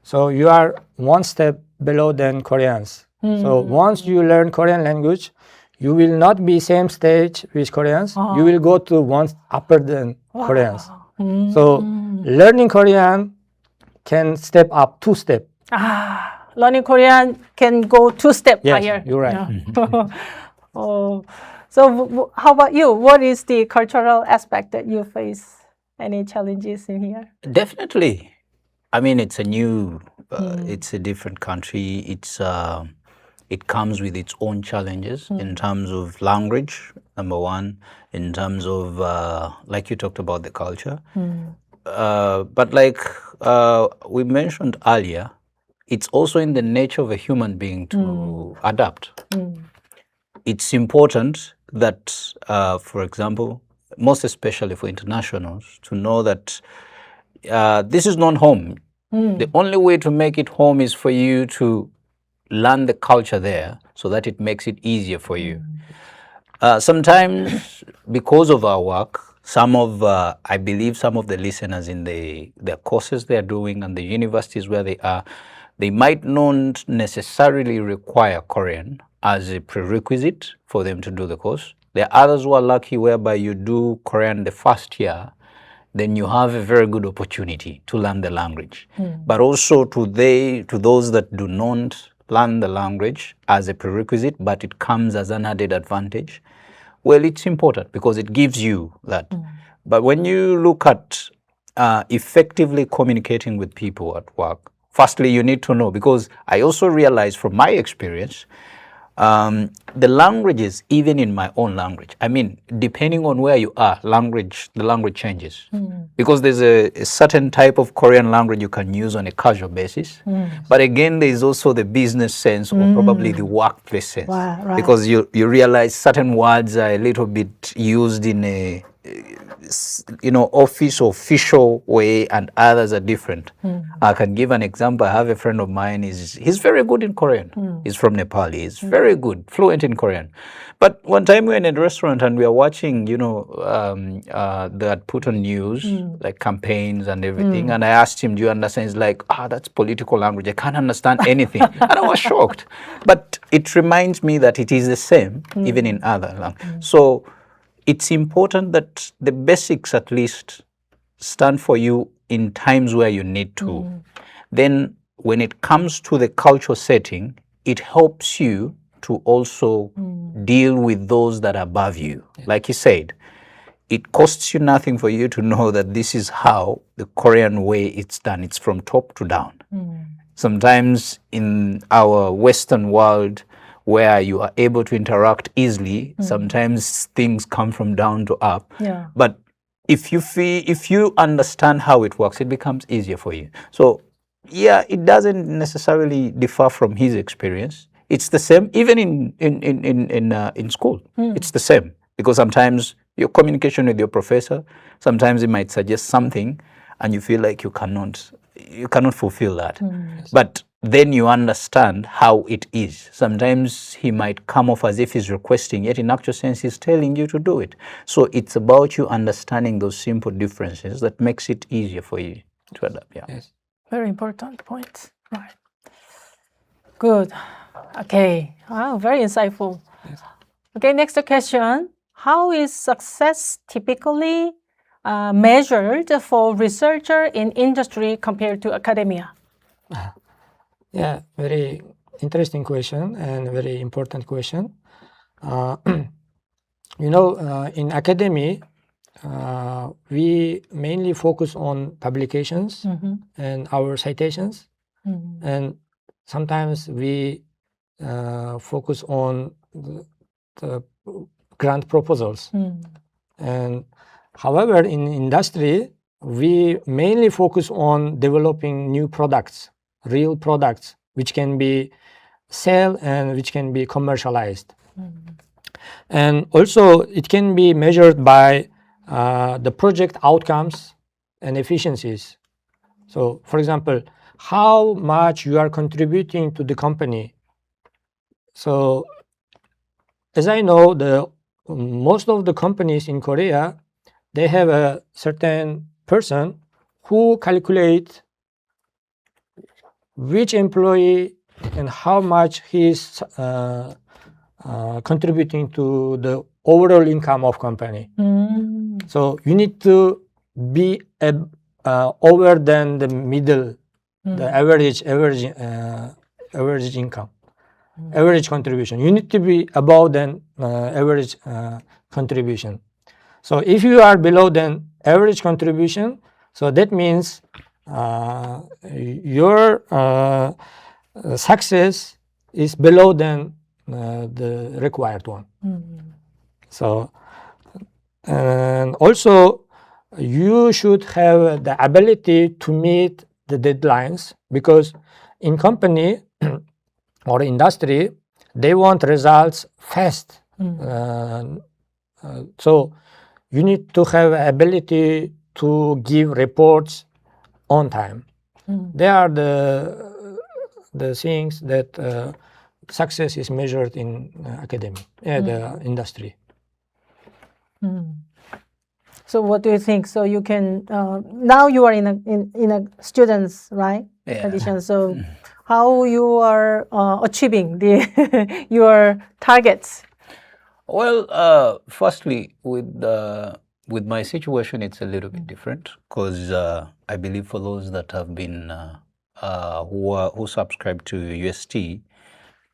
C: so you are one step below than Koreans. So once you learn Korean language, you will not be same stage with Koreans. You will go to one upper than Koreans. So learning Korean can step up 2 steps.
A: learning Korean can go two steps
C: Yes,
A: higher.
C: you're right.
A: Yeah. Oh, so how about you? What is the cultural aspect that you face? Any challenges in here?
B: Definitely. I mean, it's a new, it's a different country. It comes with its own challenges in terms of language, number one, in terms of, like you talked about the culture. But like we mentioned earlier, it's also in the nature of a human being to adapt. It's important that, for example, most especially for internationals, to know that this is not home. The only way to make it home is for you to learn the culture there so that it makes it easier for you. Sometimes, because of our work, I believe some of the listeners in their courses they are doing and the universities where they are, they might not necessarily require Korean as a prerequisite for them to do the course. There are others who are lucky whereby you do Korean the first year, then you have a very good opportunity to learn the language. But also to those that do not learn the language as a prerequisite, but it comes as an added advantage, well, it's important because it gives you that. But when you look at effectively communicating with people at work, firstly, you need to know, because I also realized from my experience, the languages, even in my own language, I mean, depending on where you are, the language changes. Because there's a certain type of Korean language you can use on a casual basis. But again, there's also the business sense or probably the workplace sense.
A: Wow, right.
B: Because you realize certain words are a little bit used in a office or official way, and others are different. I can give an example. I have a friend of mine, he's very good in Korean. He's from Nepal. He's very good, fluent in Korean. But one time we were in a restaurant and we were watching, that put on news, like campaigns and everything. And I asked him, do you understand? He's like, that's political language. I can't understand anything. And I was shocked. But it reminds me that it is the same, even in other languages. So it's important that the basics at least stand for you in times where you need to. Then when it comes to the cultural setting, it helps you to also deal with those that are above you. Like you said, it costs you nothing for you to know that this is how the Korean way it's done. It's from top to down. Sometimes in our Western world, where you are able to interact easily, sometimes things come from down to up.
A: Yeah.
B: But if you understand how it works, it becomes easier for you. So yeah, it doesn't necessarily differ from his experience. It's the same, even in school. It's the same, because sometimes your communication with your professor, sometimes he might suggest something, and you feel like you cannot fulfill that. But then you understand how it is. Sometimes he might come off as if he's requesting, yet in actual sense he's telling you to do it. So it's about you understanding those simple differences that makes it easier for you to adapt. Yeah.
C: Yes.
A: Very important point. Right. Good. Okay. Wow, very insightful.
C: Yes.
A: Okay, next question. How is success typically measured for researcher in industry compared to academia?
C: Yeah, very interesting question and very important question. In academia, we mainly focus on publications and our citations, and sometimes we focus on the grant proposals. And however, in industry, we mainly focus on developing new products, real products, which can be sold and which can be commercialized. And also, it can be measured by the project outcomes and efficiencies. So, for example, how much you are contributing to the company. So, as I know, most of the companies in Korea, they have a certain person who calculates which employee and how much he is contributing to the overall income of company. So you need to be over than the middle, the average average income, average contribution. You need to be above than average contribution. So if you are below than average contribution, so that means your success is below than the required one. So, and also you should have the ability to meet the deadlines, because in company or industry, they want results fast. So you need to have ability to give reports on time. They are the things that success is measured in academic, the industry.
A: So what do you think? So you can now you are in a student's right condition. So how you are achieving your targets?
B: Well, firstly, with my situation, it's a little bit different, because I believe for those that have been who subscribe to UST,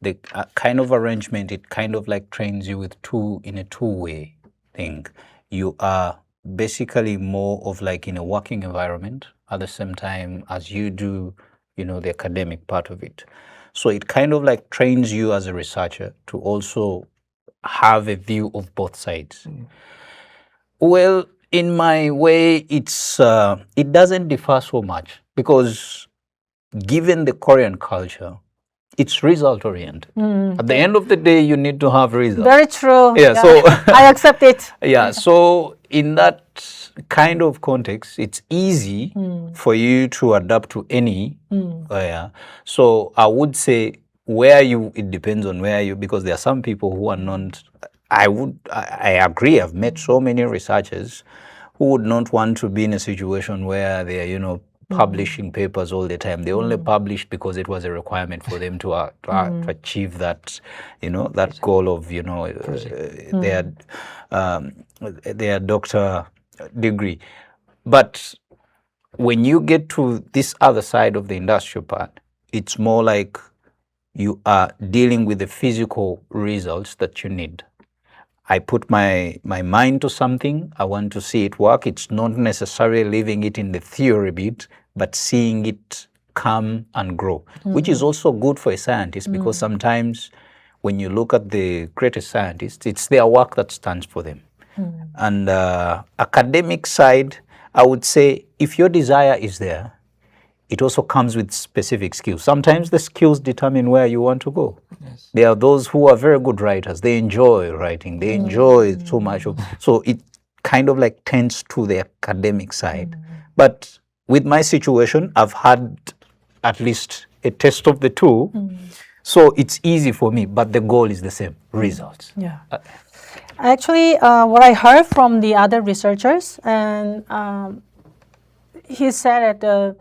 B: the kind of arrangement, it kind of like trains you with in a two-way thing. You are basically more of like in a working environment at the same time as you do, the academic part of it. So it kind of like trains you as a researcher to also have a view of both sides. Well, in my way, it doesn't differ so much, because given the Korean culture, it's result oriented. At the end of the day, you need to have results.
A: Very true.
B: Yeah, so
A: I accept it.
B: Yeah, so in that kind of context, it's easy for you to adapt to any. So I would say it depends on where you, because there are some people who are not. I agree. I've met so many researchers who would not want to be in a situation where they are, publishing papers all the time. They only published because it was a requirement for them to achieve that, that goal of, their doctor degree. But when you get to this other side of the industrial part, it's more like you are dealing with the physical results that you need. I put my mind to something, I want to see it work. It's not necessarily leaving it in the theory bit, but seeing it come and grow, which is also good for a scientist, because sometimes when you look at the greatest scientists, it's their work that stands for them. And academic side, I would say if your desire is there, it also comes with specific skills. Sometimes the skills determine where you want to go. Yes. There are those who are very good writers. They enjoy writing. They enjoy so much of. So it kind of like tends to the academic side. But with my situation, I've had at least a taste of the two. So it's easy for me, but the goal is the same, results.
A: Yeah. Actually, what I heard from the other researchers, and he said that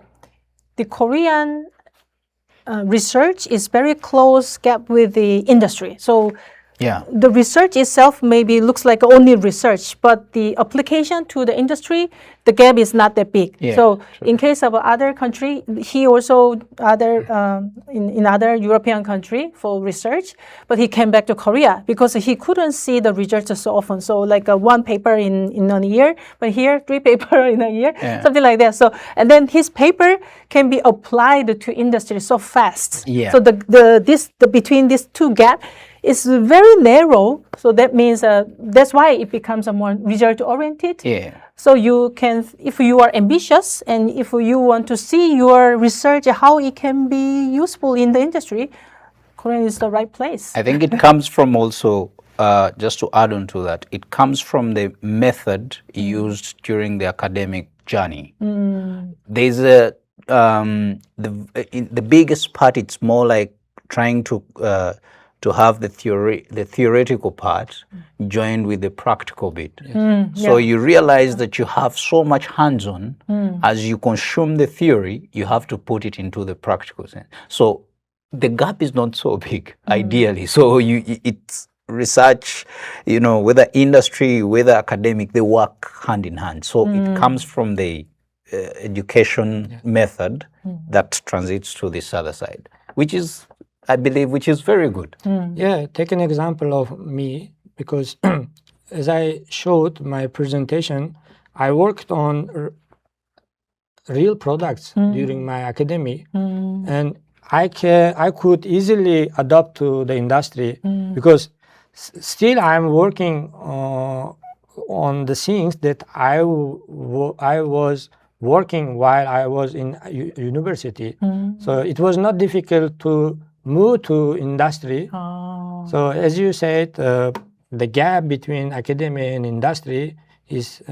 A: the Korean research is very close gap with the industry. So the research itself maybe looks like only research, but the application to the industry, the gap is not that big. So in case of other country, he also in other European country for research, but he came back to Korea because he couldn't see the results so often. So like one paper in a year, but here 3 papers in a year, something like that. So and then his paper can be applied to industry so fast. So between these two gap is very narrow, so that means that's why it becomes a more result-oriented. So you can, if you are ambitious and if you want to see your research, how it can be useful in the industry, Korea is the right place.
B: I think it comes from also, just to add on to that, it comes from the method used during the academic journey. There's the biggest part, it's more like trying to have the theoretical part joined with the practical bit. So you realize that you have so much hands-on. As you consume the theory, you have to put it into the practical sense. So the gap is not so big, ideally. So it's research, whether industry, whether academic, they work hand in hand. So it comes from the education method that transits to this other side, which is I believe, which is very good.
C: Yeah, take an example of me, because as I showed my presentation, I worked on real products during my academy, and I could easily adapt to the industry, because still I'm working on the things that I was working while I was in university. So it was not difficult to move to industry. So as you said, the gap between academia and industry is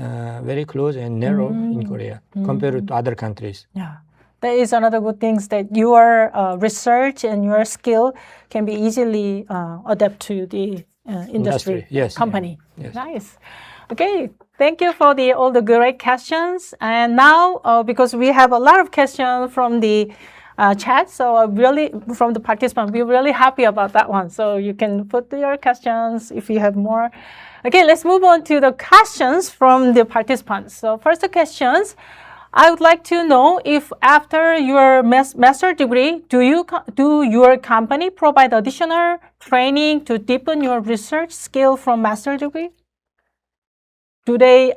C: very close and narrow in Korea compared to other countries.
A: Yeah, that is another good thing, that your research and your skill can be easily adapt to the industry
C: yes,
A: company.
C: yes.
A: Nice. Okay, thank you for all the great questions. And now, because we have a lot of questions from the chat, so really from the participants, we're really happy about that one. So you can put your questions if you have more. Okay, let's move on to the questions from the participants. So first questions, I would like to know if after your master degree, do your company provide additional training to deepen your research skill from master degree? Do they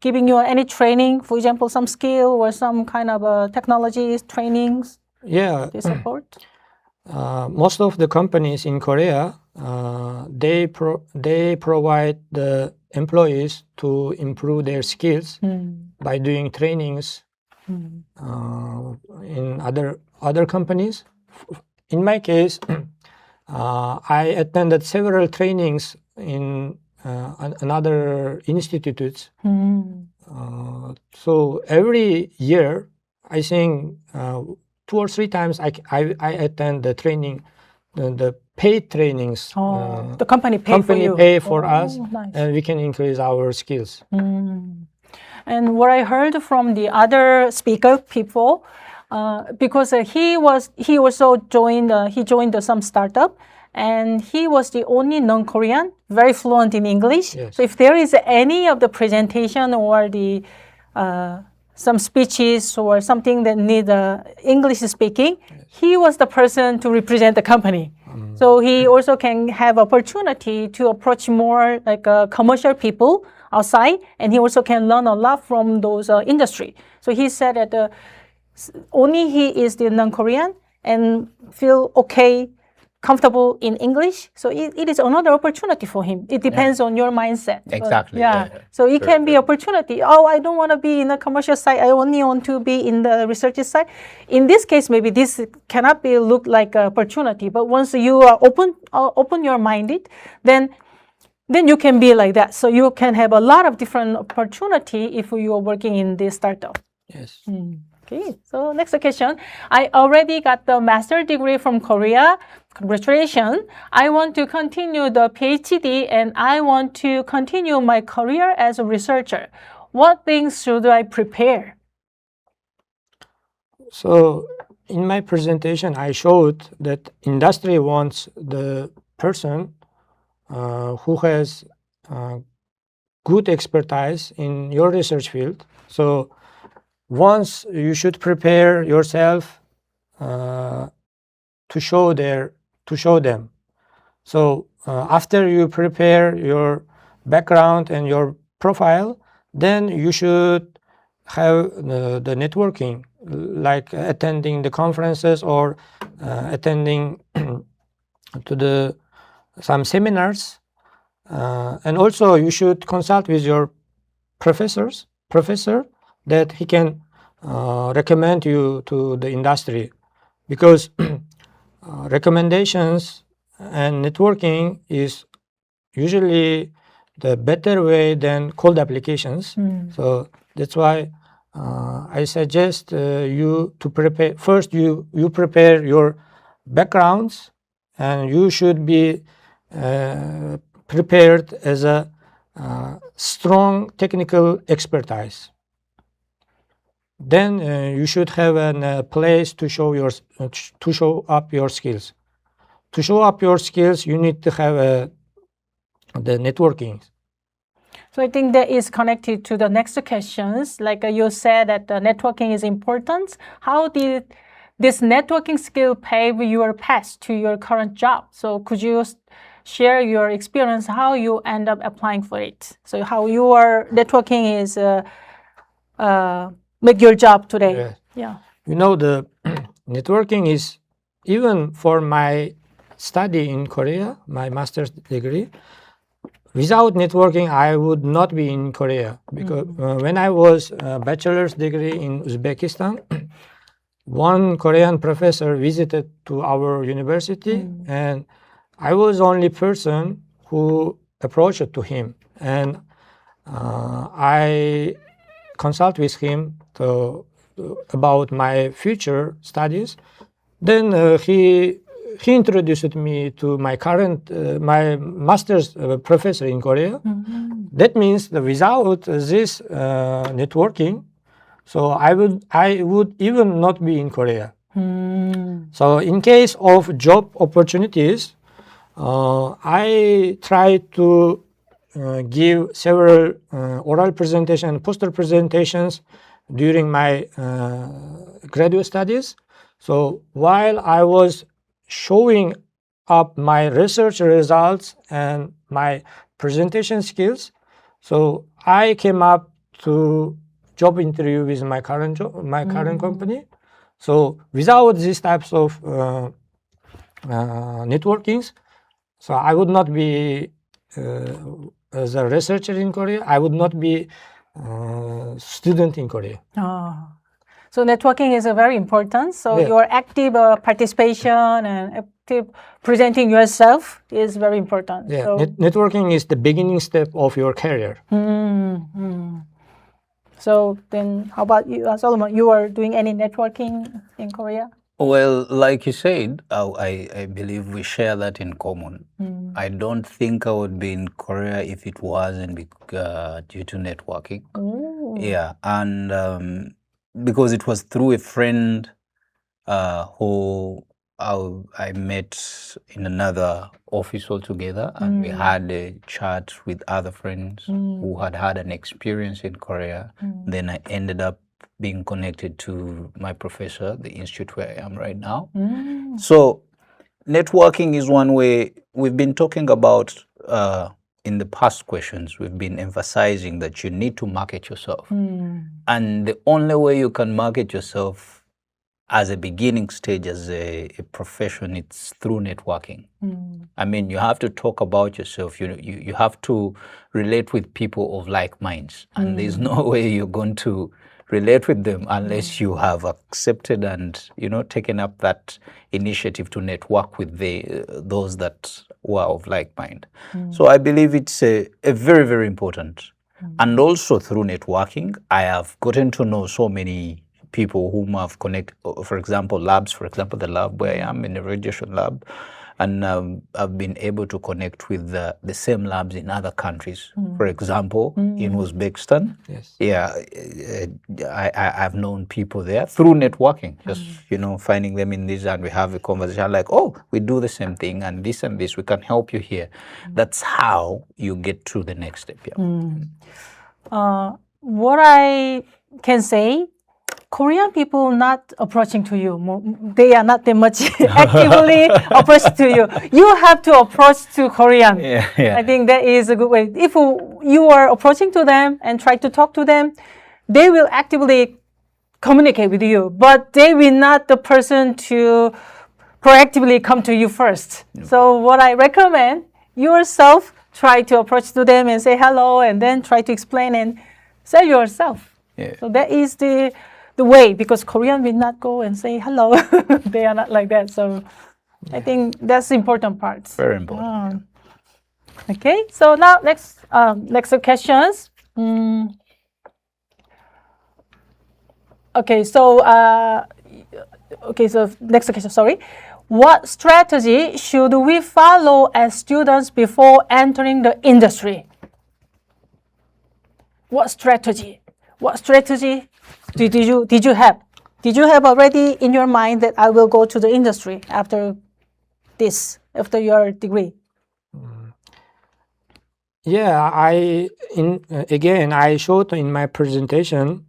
A: giving you any training, for example, some skill or some kind of technologies, trainings?
C: Yeah,
A: They support?
C: most of the companies in Korea, they provide the employees to improve their skills by doing trainings in other companies. In my case, I attended several trainings in another institutes. So every year, I think 2 or 3 times I attend the training, the paid trainings.
A: The company pay for you.
C: Pay for us,
A: nice.
C: and we can increase our skills.
A: And what I heard from the other speaker people, because he also joined some startup, and he was the only non-Korean, very fluent in English.
C: Yes.
A: So if there is any of the presentation or the some speeches or something that need English speaking, he was the person to represent the company. So he also can have opportunity to approach more commercial people outside, and he also can learn a lot from those industry. So he said that only he is the non-Korean and feel okay, comfortable in English. So it is another opportunity for him. It depends on your mindset.
B: Exactly.
A: Yeah. So it can be opportunity. Oh, I don't want to be in the commercial side. I only want to be in the research side. In this case, maybe this cannot be look like an opportunity. But once you are open your minded, then you can be like that. So you can have a lot of different opportunity if you are working in this startup.
C: Yes.
A: Okay, so next question. I already got the master's degree from Korea. Congratulations. I want to continue the PhD and I want to continue my career as a researcher. What things should I prepare?
C: So in my presentation, I showed that industry wants the person who has good expertise in your research field. So once you should prepare yourself to show them. So after you prepare your background and your profile, then you should have the networking, like attending the conferences or attending to some seminars. And also you should consult with your professor that he can recommend you to the industry, because recommendations and networking is usually the better way than cold applications. So that's why I suggest you to prepare. First, you prepare your backgrounds, and you should be prepared as a strong technical expertise. Then you should have a place to show up your skills. To show up your skills, you need to have the networking.
A: So I think that is connected to the next questions. Like you said that the networking is important. How did this networking skill pave your path to your current job. So could you share your experience, how you end up applying for it? So how your networking is make your job today?
C: Yeah.
A: Yeah.
C: You know, the networking is, even for my study in Korea, my master's degree, without networking, I would not be in Korea. Because when I was a bachelor's degree in Uzbekistan, one Korean professor visited to our university, and I was the only person who approached to him. And I consult with him about my future studies. Then he introduced me to my current my master's professor in Korea. That means that without this networking, so I would even not be in Korea. So in case of job opportunities, I try to give several oral presentation, poster presentations during my graduate studies. So while I was showing up my research results and my presentation skills, so I came up to job interview with my current current company. So without these types of networkings, so I would not be as a researcher in Korea. I would not be student in Korea.
A: So networking is very important. So
C: Yeah.
A: your active participation and active presenting yourself is very important.
C: Yeah,
A: So,
C: networking is the beginning step of your career.
A: so then how about you, Solomon? You are doing any networking in Korea?
B: Well, like you said, I believe we share that in common. I don't think I would be in Korea if it wasn't due to networking. Yeah, and because it was through a friend who I met in another office altogether, and we had a chat with other friends who had an experience in Korea. Then I ended up being connected to my professor, the institute where I am right now. So networking is one way. We've been talking about in the past questions, we've been emphasizing that you need to market yourself. And the only way you can market yourself as a beginning stage, as a profession, it's through networking. I mean, you have to talk about yourself. You have to relate with people of like minds. And there's no way you're going to relate with them unless you have accepted and taken up that initiative to network with those that were of like mind. So I believe it's a very, very important. And also through networking, I have gotten to know so many people whom I've connected, for example, labs, for example, the lab where I am in the radiation lab, and I've been able to connect with the same labs in other countries. For example, in Uzbekistan,
C: Yes.
B: yeah, I've known people there through networking, just, finding them in this, and we have a conversation like, oh, we do the same thing and this, we can help you here. That's how you get to the next step. Yeah.
A: What I can say, Korean people not approaching to you. They are not that much actively approach to you. You have to approach to Korean.
B: Yeah.
A: I think that is a good way. If you are approaching to them and try to talk to them, they will actively communicate with you, but they will not the person to proactively come to you first. So what I recommend, yourself try to approach to them and say hello, and then try to explain and sell yourself.
B: Yeah.
A: So that is the way, because Korean will not go and say hello. They are not like that. So I think that's the important part.
B: Very important.
A: Okay, so now next questions. Okay, so next question, sorry. What strategy should we follow as students before entering the industry? What strategy did you have? Did you have already in your mind that I will go to the industry after your degree?
C: Yeah, I showed in my presentation,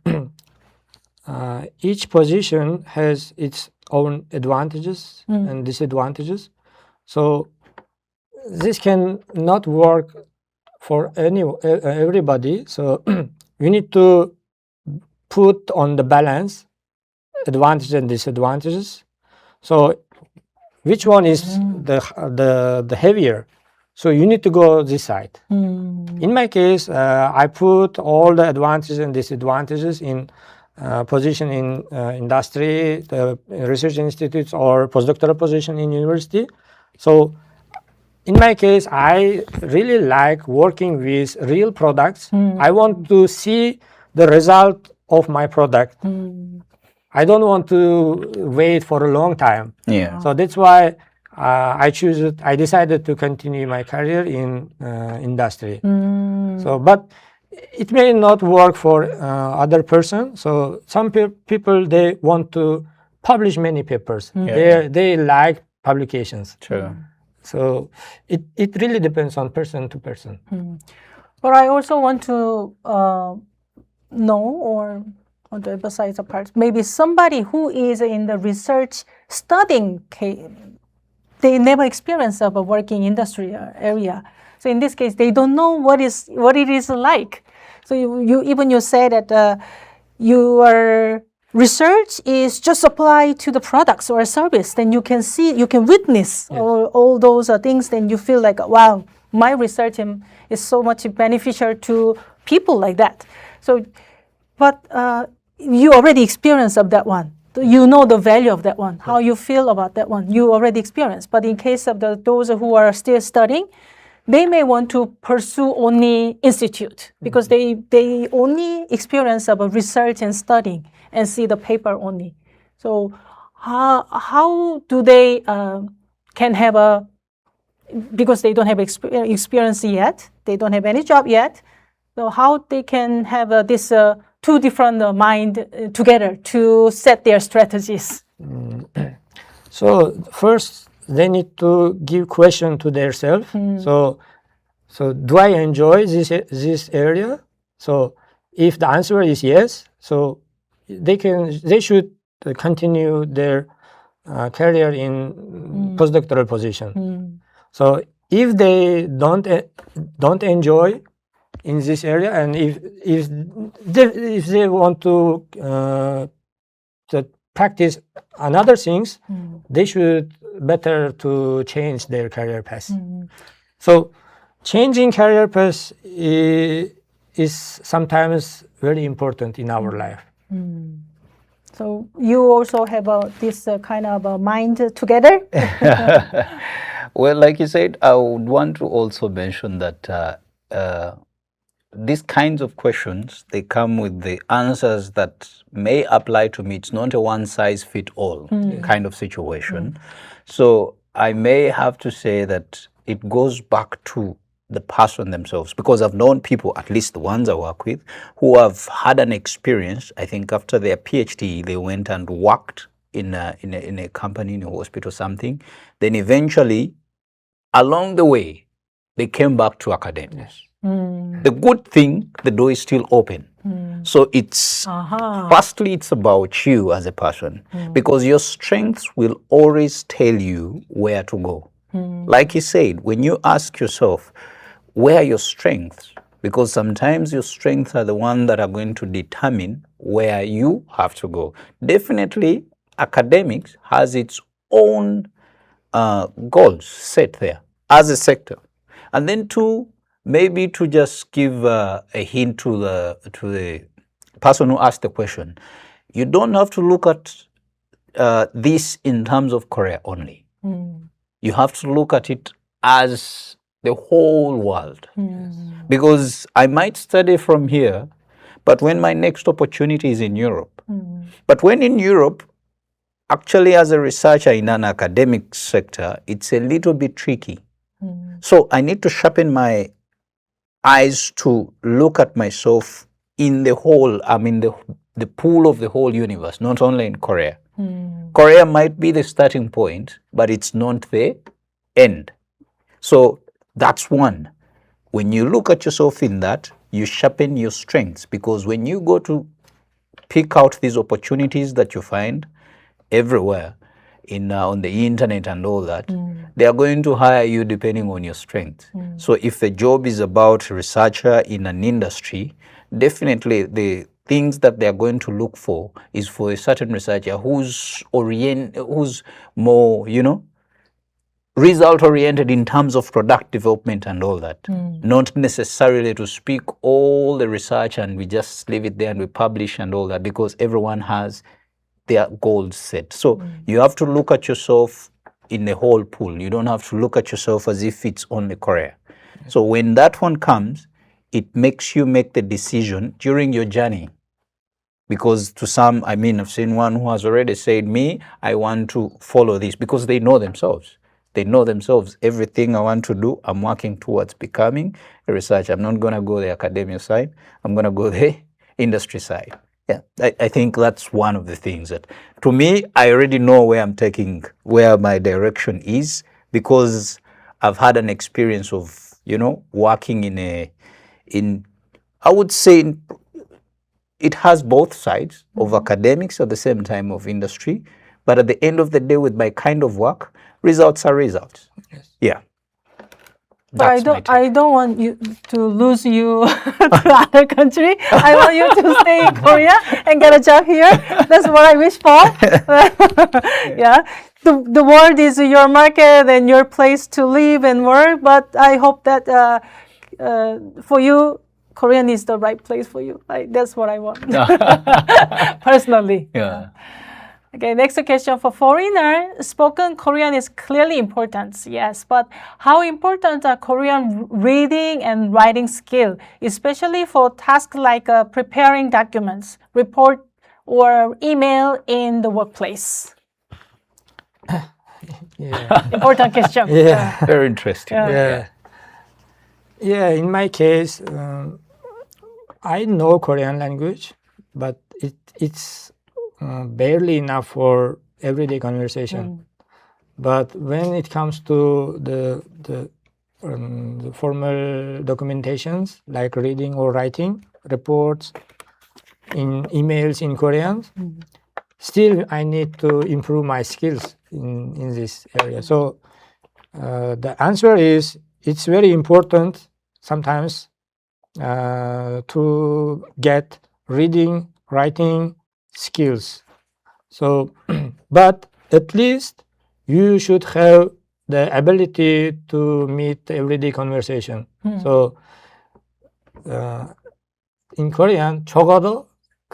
C: each position has its own advantages and disadvantages. So this can not work for everybody. So you need to put on the balance advantages and disadvantages. So which one is the heavier? So you need to go this side. In my case, I put all the advantages and disadvantages in position in industry, the research institutes, or postdoctoral position in university. So in my case, I really like working with real products. I want to see the result of my product. I don't want to wait for a long time.
B: Yeah.
C: So that's why I decided to continue my career in industry. So, but it may not work for other person. So some people, they want to publish many papers. They like publications.
B: True.
A: So
C: it really depends on person to person.
A: But I also want to know or want to emphasize a part. Maybe somebody who is in the research studying, they never experienced of a working industry area. So in this case, they don't know what it is like. So you say that your research is just applied to the products or service. Then you can see, you can witness all those things. Then you feel like, wow, my research is so much beneficial to people like that. So, but you already experienced of that one. You know the value of that one, how you feel about that one. You already experienced. But in case of those who are still studying, they may want to pursue only institute because they only experience about research and studying and see the paper only. So how do they can have a, because they don't have experience yet, they don't have any job yet, so how they can have this two different mind together to set their strategies?
C: So first, they need to give question to themselves. So do I enjoy this area? So if the answer is yes, so they should continue their career in postdoctoral position. So if they don't enjoy in this area, and if they want to practice another things, they should better to change their career path. So changing career path is sometimes very important in our life.
A: So you also have this kind of a mind together?
B: Well, like you said, I would want to also mention that these kinds of questions, they come with the answers that may apply to me. It's not a one-size-fits-all kind of situation. So I may have to say that it goes back to the person themselves, because I've known people, at least the ones I work with, who have had an experience. I think after their PhD, they went and worked in a company, in a hospital, something. Then eventually, along the way, they came back to academics. The good thing, the door is still open. So it's, firstly, it's about you as a person, because your strengths will always tell you where to go. Like you said, when you ask yourself, where are your strengths? Because sometimes your strengths are the ones that are going to determine where you have to go. Definitely, academics has its own goals set there as a sector. And then two, maybe to just give a hint to the person who asked the question, you don't have to look at this in terms of Korea only. You have to look at it as the whole world. Because I might study from here, but when my next opportunity is in Europe. But when in Europe, actually as a researcher in an academic sector, it's a little bit tricky. So I need to sharpen my eyes to look at myself in the whole, I mean the pool of the whole universe, not only in Korea. Korea might be the starting point, but it's not the end. So that's one. When you look at yourself in that, you sharpen your strengths, because when you go to pick out these opportunities that you find, everywhere on the internet and all that, they are going to hire you depending on your strength. So if the job is about a researcher in an industry, definitely the things that they are going to look for is for a certain researcher who's more, result oriented in terms of product development and all that. Not necessarily to speak all the research and we just leave it there and we publish and all that, because everyone has their goals set. So you have to look at yourself in the whole pool. You don't have to look at yourself as if it's only Korea. So when that one comes, it makes you make the decision during your journey. Because to some, I've seen one who has already said, I want to follow this, because they know themselves. They know themselves. Everything I want to do, I'm working towards becoming a researcher. I'm not going to go the academia side. I'm going to go the industry side. Yeah, I think that's one of the things that, to me, I already know where my direction is, because I've had an experience of, working I would say it has both sides of academics at the same time of industry, but at the end of the day, with my kind of work, results are results.
C: Yes.
B: Yeah.
A: But I don't want you to lose you to other country. I want you to stay in Korea and get a job here. That's what I wish for. Yeah. The world is your market and your place to live and work. But I hope that for you, Korean is the right place for you. That's what I want. Personally.
B: Yeah.
A: Okay, next question for foreigner. Spoken Korean is clearly important, yes, but how important are Korean reading and writing skill, especially for tasks like preparing documents, report, or email in the workplace?
C: Yeah.
A: Important question.
C: Yeah.
B: Very interesting.
C: Yeah, in my case, I know Korean language, but it's barely enough for everyday conversation. But when it comes to the formal documentations like reading or writing reports in emails in Korean, still I need to improve my skills in this area. So the answer is it's very important sometimes to get reading, writing skills. So, but at least you should have the ability to meet everyday conversation. So, in Korean, 적어도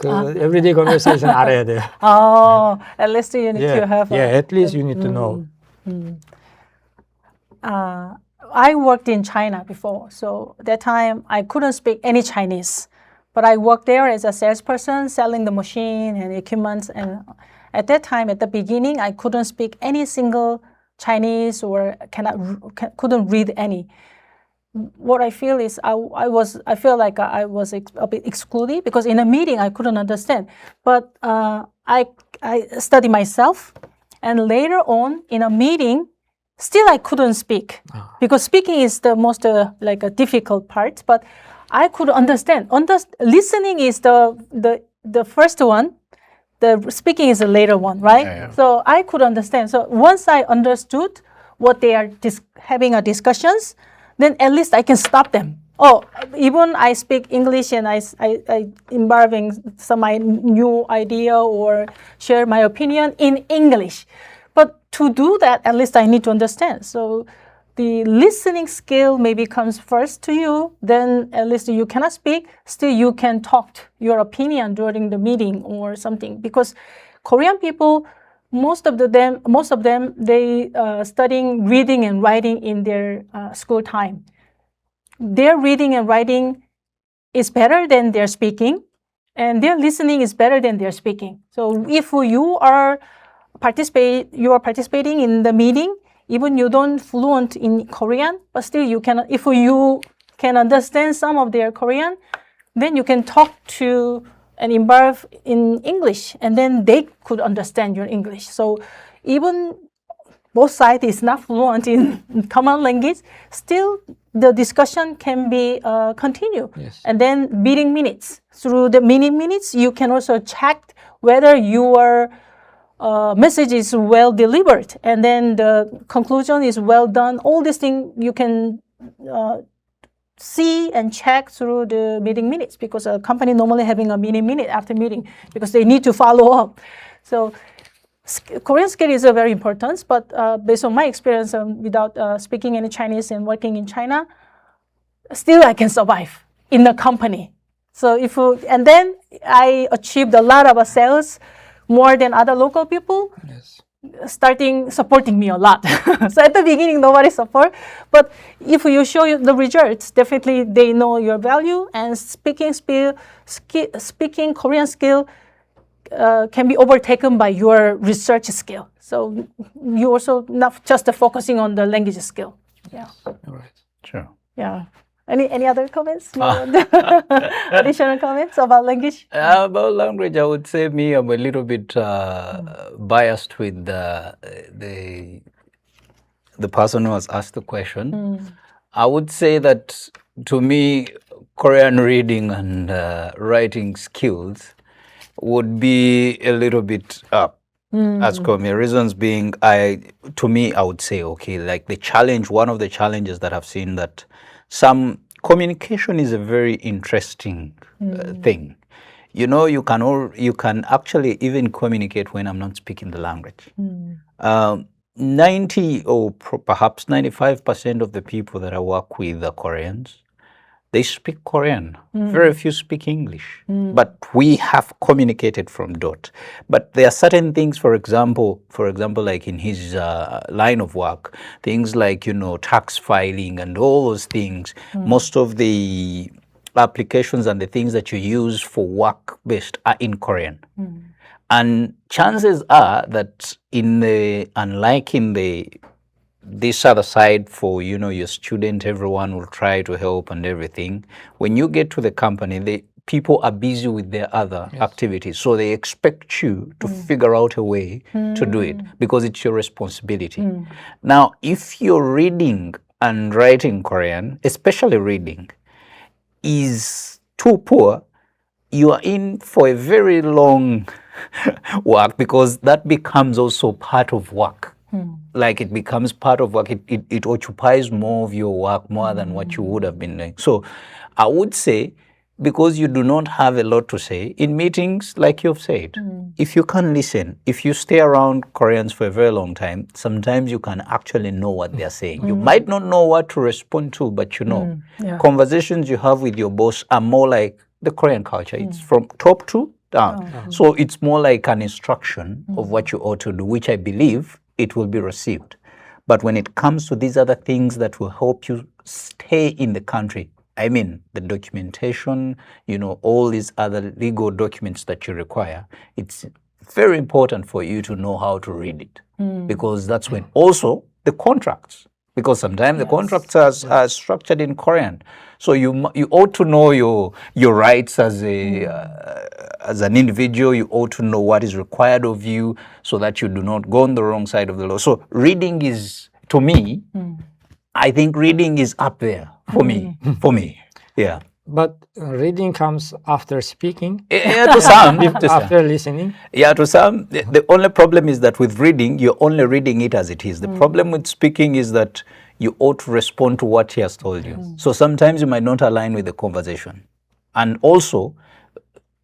C: everyday conversation 알아야 돼요.
A: Oh, at least you need to have.
C: At least you need to know.
A: I worked in China before, so that time I couldn't speak any Chinese. But I worked there as a salesperson, selling the machine and equipment. And at that time, at the beginning, I couldn't speak any single Chinese or couldn't read any. What I feel is I feel like I was a bit excluded because in a meeting I couldn't understand. But I studied myself, and later on in a meeting, still I couldn't speak because speaking is the most a difficult part. But I could understand. Listening is the first one. The speaking is the later one, right?
B: Yeah.
A: So I could understand. So once I understood what they are having a discussions, then at least I can stop them. Oh, even I speak English and I involving some my new idea or share my opinion in English. But to do that, at least I need to understand. So the listening skill maybe comes first to you, then at least you cannot speak, still you can talk your opinion during the meeting or something. Because Korean people, most of them, they studying reading and writing in their school time. Their reading and writing is better than their speaking, and their listening is better than their speaking. So if you are participating in the meeting, even you don't fluent in Korean, but still you can, if you can understand some of their Korean, then you can talk to and involve in English, and then they could understand your English. So even both sides is not fluent in common language, still the discussion can be continue.
C: Yes.
A: And then meeting minutes. Through the meeting minutes, you can also check whether you are message is well delivered, and then the conclusion is well done. All these things you can see and check through the meeting minutes, because a company normally having a meeting minute after meeting because they need to follow up. So Korean skill is very important, but based on my experience without speaking any Chinese and working in China, still I can survive in the company. So and then I achieved a lot of sales, more than other local people.
C: Yes.
A: Starting supporting me a lot. So at the beginning, nobody support, but if you show the results, definitely they know your value, and speaking Korean skill can be overtaken by your research skill. So you also not just focusing on the language skill. Yeah.
C: All right.
B: Sure.
A: Yeah. Any other comments? Additional comments about language?
B: About language, I would say I'm a little bit biased with the person who has asked the question. I would say that to me, Korean reading and writing skills would be a little bit up. As for me, reasons being, I would say, okay, like one of the challenges that I've seen, that some communication is a very interesting thing. You know, you can actually even communicate when I'm not speaking the language. 90 or perhaps 95% of the people that I work with are Koreans. They speak Korean. Very few speak English. But we have communicated from dot. But there are certain things, for example, like in his line of work, things like, tax filing and all those things. Most of the applications and the things that you use for work-based are in Korean. And chances are that unlike in this other side for, your student, everyone will try to help and everything. When you get to the company, people are busy with their other activities. So they expect you to figure out a way to do it, because it's your responsibility. Now, if you're reading and writing Korean, especially reading, is too poor, you are in for a very long work, because that becomes also part of work. Like it becomes part of work. It occupies more of your work, more than what you would have been doing. So I would say, because you do not have a lot to say in meetings, like you've said, if you can listen, if you stay around Koreans for a very long time, sometimes you can actually know what they're saying. You might not know what to respond to, but conversations you have with your boss are more like the Korean culture. It's from top to down. So it's more like an instruction of what you ought to do, which I believe it will be received. But when it comes to these other things that will help you stay in the country, I mean, the documentation, all these other legal documents that you require, it's very important for you to know how to read it. Because that's when also the contracts, because sometimes the contracts are structured in Korean. So you ought to know your rights as an individual. You ought to know what is required of you, so that you do not go on the wrong side of the law. So reading is, to me, I think reading is up there for me. Yeah.
C: But reading comes after speaking.
B: Yeah, to some.
C: After listening.
B: Yeah, to some. The only problem is that with reading, you're only reading it as it is. The problem with speaking is that you ought to respond to what he has told you. So sometimes you might not align with the conversation. And also,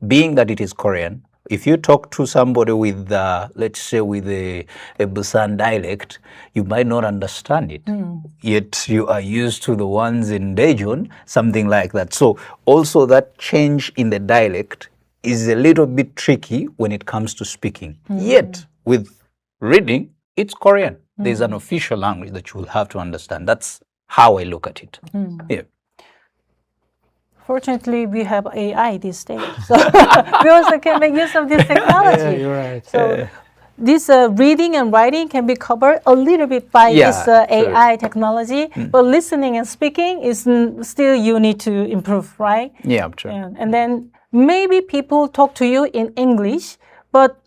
B: being that it is Korean, if you talk to somebody with, let's say, with a Busan dialect, you might not understand it. Yet you are used to the ones in Daejeon, something like that. So also that change in the dialect is a little bit tricky when it comes to speaking. Yet with reading, it's Korean. There's an official language that you will have to understand. That's how I look at it. Yeah.
A: Fortunately, we have AI these days, so we also can make use of this technology.
C: Yeah, you're right.
A: So this reading and writing can be covered a little bit by this AI technology, but listening and speaking is still you need to improve, right?
B: Yeah, true.
A: And then maybe people talk to you in English, but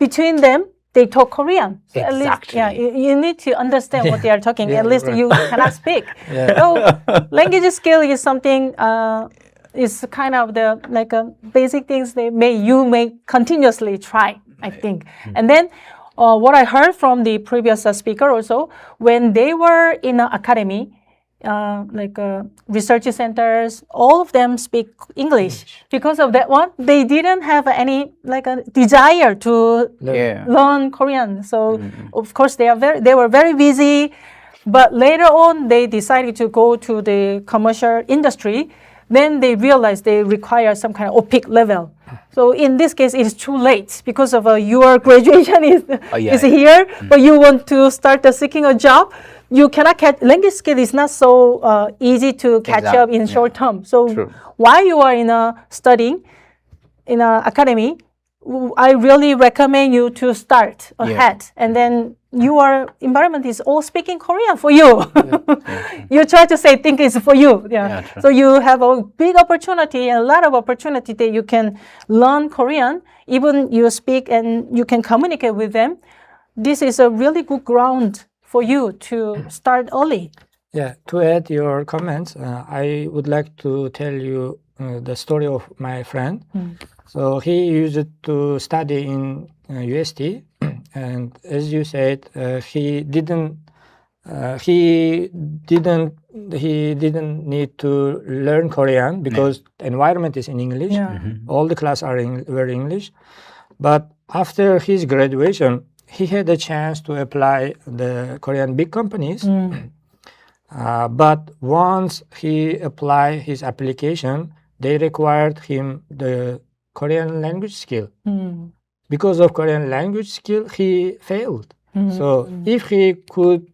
A: between them, they talk Korean. So
B: Exactly.
A: At least, you need to understand what they are talking. At least you cannot speak.
C: Yeah.
A: So language skill is something, is kind of the like basic things you may continuously try I think. And then what I heard from the previous speaker also, when they were in an academy, research centers, all of them speak English. Because of that one, they didn't have any a desire to learn Korean. So of course they were very busy. But later on, they decided to go to the commercial industry. Then they realized they require some kind of OPIC level. So in this case, it is too late because of your graduation is here, but you want to start seeking a job. You cannot catch language skill is not so easy to catch up in short term. So while you are studying in an academy, I really recommend you to start ahead, and then your environment is all speaking Korean for you. You try to think it's for you. So you have a big opportunity and a lot of opportunity that you can learn Korean, even you speak and you can communicate with them. This is a really good ground for you to start early.
C: Yeah, to add your comments, I would like to tell you the story of my friend. So he used to study in UST, and as you said, he didn't need to learn Korean because the environment is in English. All the classes were English. But after his graduation, he had a chance to apply the Korean big companies. But once he applied his application, they required him the Korean language skill. Because of Korean language skill, he failed. So if he could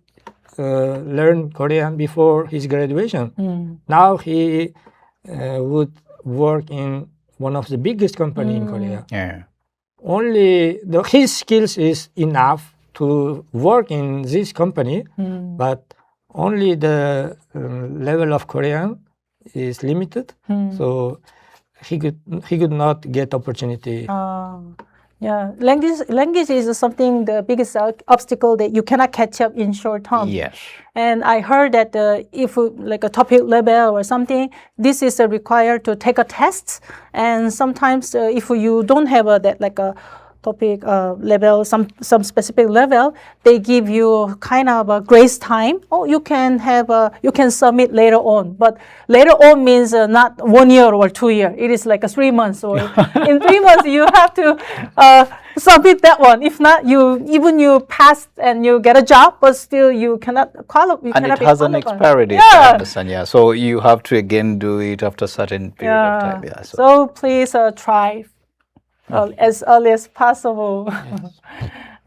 C: learn Korean before his graduation, now he would work in one of the biggest company in Korea. Only his skills is enough to work in this company, but only the level of Korean is limited. So he could not get opportunity.
A: Language is something, the biggest obstacle that you cannot catch up in short term. And I heard that if a topic level or something, this is required to take a test. And sometimes if you don't have a topic level, some specific level, they give you kind of a grace time. You can submit later on. But later on means not 1 year or 2 years. It is 3 months. Or in 3 months, you have to submit that one. If not, you pass and you get a job, but still you cannot qualify.
B: And it has an expiry date, I understand. So you have to again do it after a certain period of time.
A: So please try as early as possible.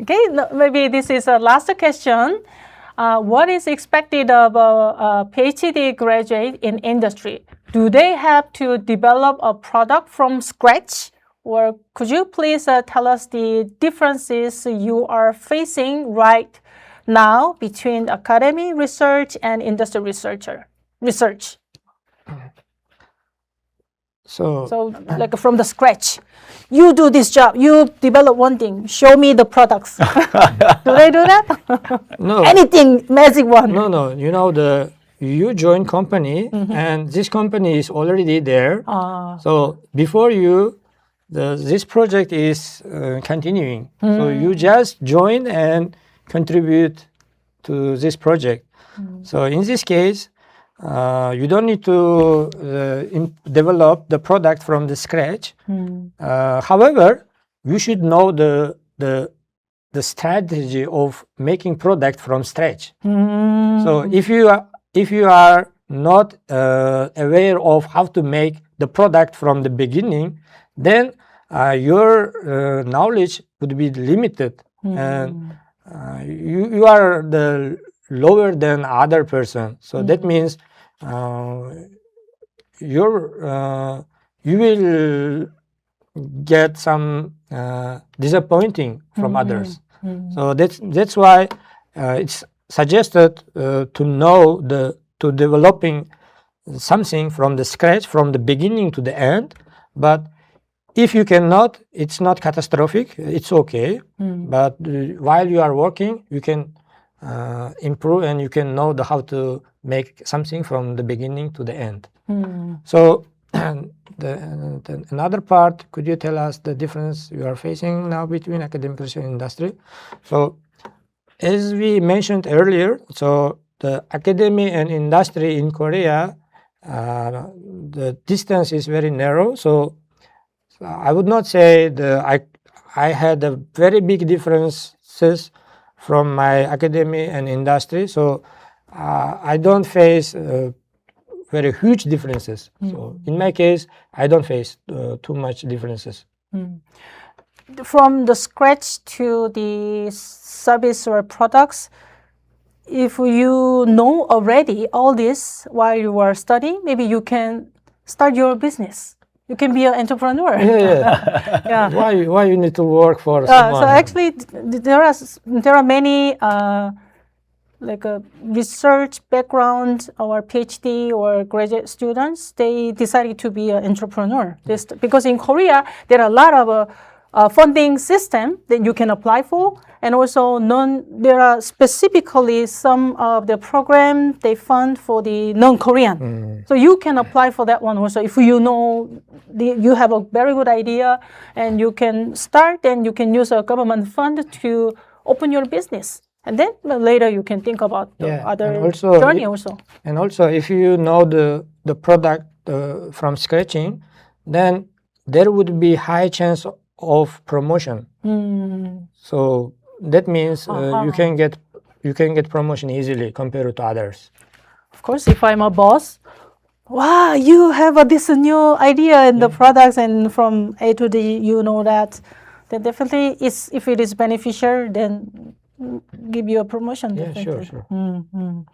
A: Okay, maybe this is a last question. What is expected of a PhD graduate in industry? Do they have to develop a product from scratch? Or could you please tell us the differences you are facing right now between academic research and industry research? So from the scratch, you do this job, you develop one thing, show me the products. Do they do that?
C: No.
A: Anything magic one?
C: No. You join company and this company is already there. So before you, this project is continuing. So you just join and contribute to this project. So in this case, you don't need to develop the product from the scratch. However, you should know the strategy of making product from scratch. So if you are not aware of how to make the product from the beginning, then your knowledge would be limited, and you are the lower than other person. So that means you will get some disappointing from others. So that's why it's suggested to know to developing something from the scratch, from the beginning to the end. But if you cannot, it's not catastrophic. It's okay. But while you are working, you can improve and you can know how to make something from the beginning to the end. So Another part, could you tell us the difference you are facing now between academic research and industry? So, as we mentioned earlier, so the academy and industry in Korea, the distance is very narrow. So I would not say I had a very big differences from my academy and industry. So I don't face very huge differences. So in my case, I don't face too much differences.
A: From the scratch to the service or products, if you know already all this while you are studying, maybe you can start your business. You can be an entrepreneur.
C: Yeah. Why you need to work for someone?
A: So actually, there are many like a research background or PhD or graduate students. They decided to be an entrepreneur. Because in Korea, there are a lot of funding system that you can apply for, and also there are specifically some of the program they fund for the non-Korean. So you can apply for that one also if you know you have a very good idea and you can start and you can use a government fund to open your business. And then later you can think about the other journey also.
C: And also if you know the product from scratching, then there would be high chance of promotion. So that means you can get promotion easily compared to others.
A: Of course, if I'm a boss, wow, you have this new idea in the products, and from A to D, you know that. Then definitely, if it is beneficial, then give you a promotion.
C: Yeah,
A: definitely.
C: sure.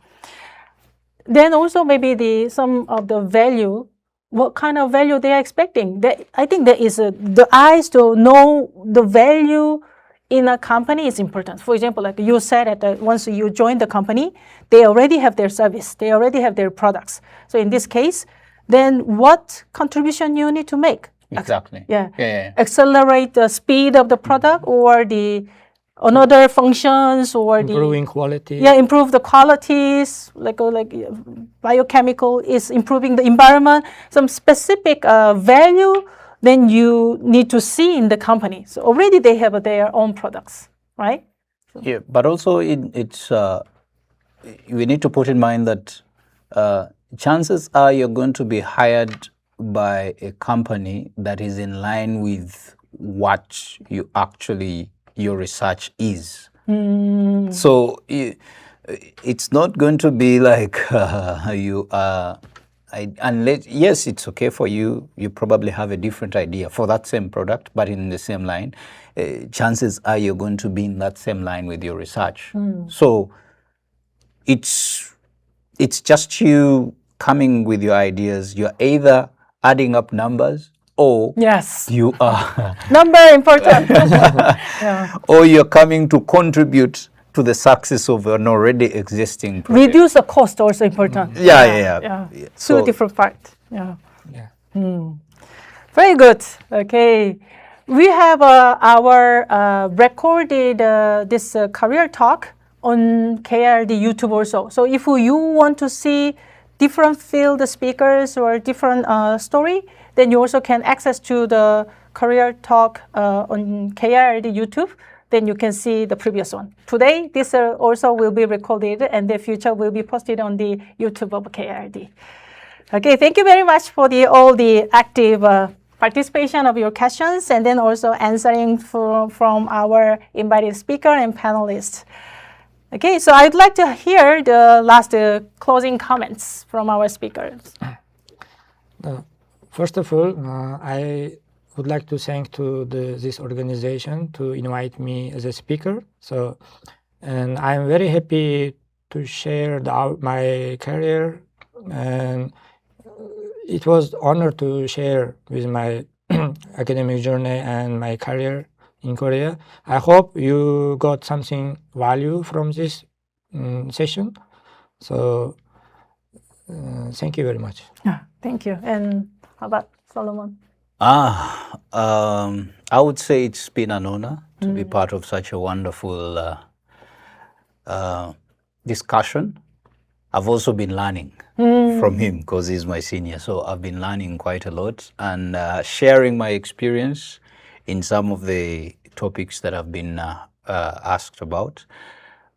A: Then also maybe some of the value. What kind of value they are expecting? I think there is the eyes to know the value in a company is important. For example, like you said, once you join the company, they already have their service, they already have their products. So in this case, then what contribution you need to make?
B: Exactly.
A: Accelerate the speed of the product or another functions or
C: improving quality.
A: Improve the qualities, like biochemical is improving the environment. Some specific value, then you need to see in the company. So already they have their own products, right?
B: Yeah, but also it's we need to put in mind that chances are you're going to be hired by a company that is in line with what your research is. So it's not going to be like you are, unless, yes, it's okay for you, you probably have a different idea for that same product, but in the same line, chances are you're going to be in that same line with your research. So it's just you coming with your ideas. You're either adding up numbers or you are
A: number important.
B: Or you're coming to contribute to the success of an already existing project.
A: Reduce the cost also important.
B: So,
A: two different parts. Very good. Okay, we have our recorded this career talk on KIRD YouTube also. So if you want to see different field speakers or different story, then you also can access to the career talk on KIRD YouTube. Then you can see the previous one. Today, this also will be recorded and the future will be posted on the YouTube of KIRD. Okay, thank you very much for all the active participation of your questions and then also answering from our invited speaker and panelists. Okay, so I'd like to hear the last closing comments from our speakers.
C: First of all, I would like to thank this organization to invite me as a speaker. So, and I'm very happy to share my career, and it was an honor to share with my academic journey and my career in Korea. I hope you got something value from this session. So, thank you very much.
A: Thank you. And how about Solomon?
B: I would say it's been an honor to be part of such a wonderful discussion. I've also been learning from him because he's my senior. So I've been learning quite a lot and sharing my experience in some of the topics that I've been asked about.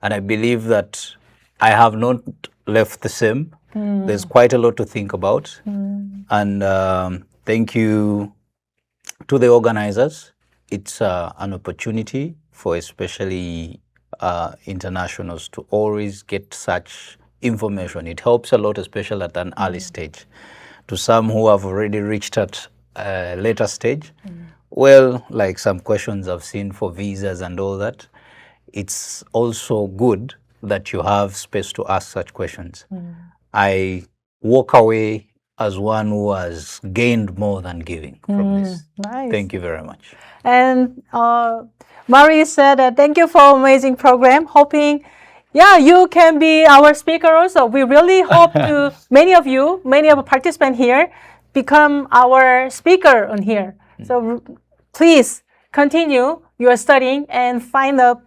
B: And I believe that I have not left the same. There's quite a lot to think about. And thank you to the organizers. It's an opportunity for especially internationals to always get such information. It helps a lot, especially at an early stage. To some who have already reached at a later stage, well, like some questions I've seen for visas and all that, it's also good that you have space to ask such questions. I walk away as one who has gained more than giving from this.
A: Nice.
B: Thank you very much.
A: And Mari said, thank you for amazing program. Hoping, you can be our speaker also. We really hope to, many of the participants here, become our speaker on here. So please continue your studying and find a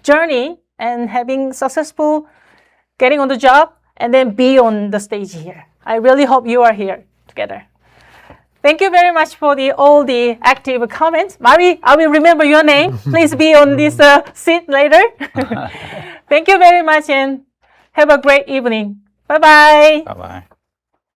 A: journey and having successful getting on the job and then be on the stage here. I really hope you are here together. Thank you very much for all the active comments. Mari, I will remember your name. Please be on this seat later. Thank you very much and have a great evening. Bye-bye.
B: Bye-bye.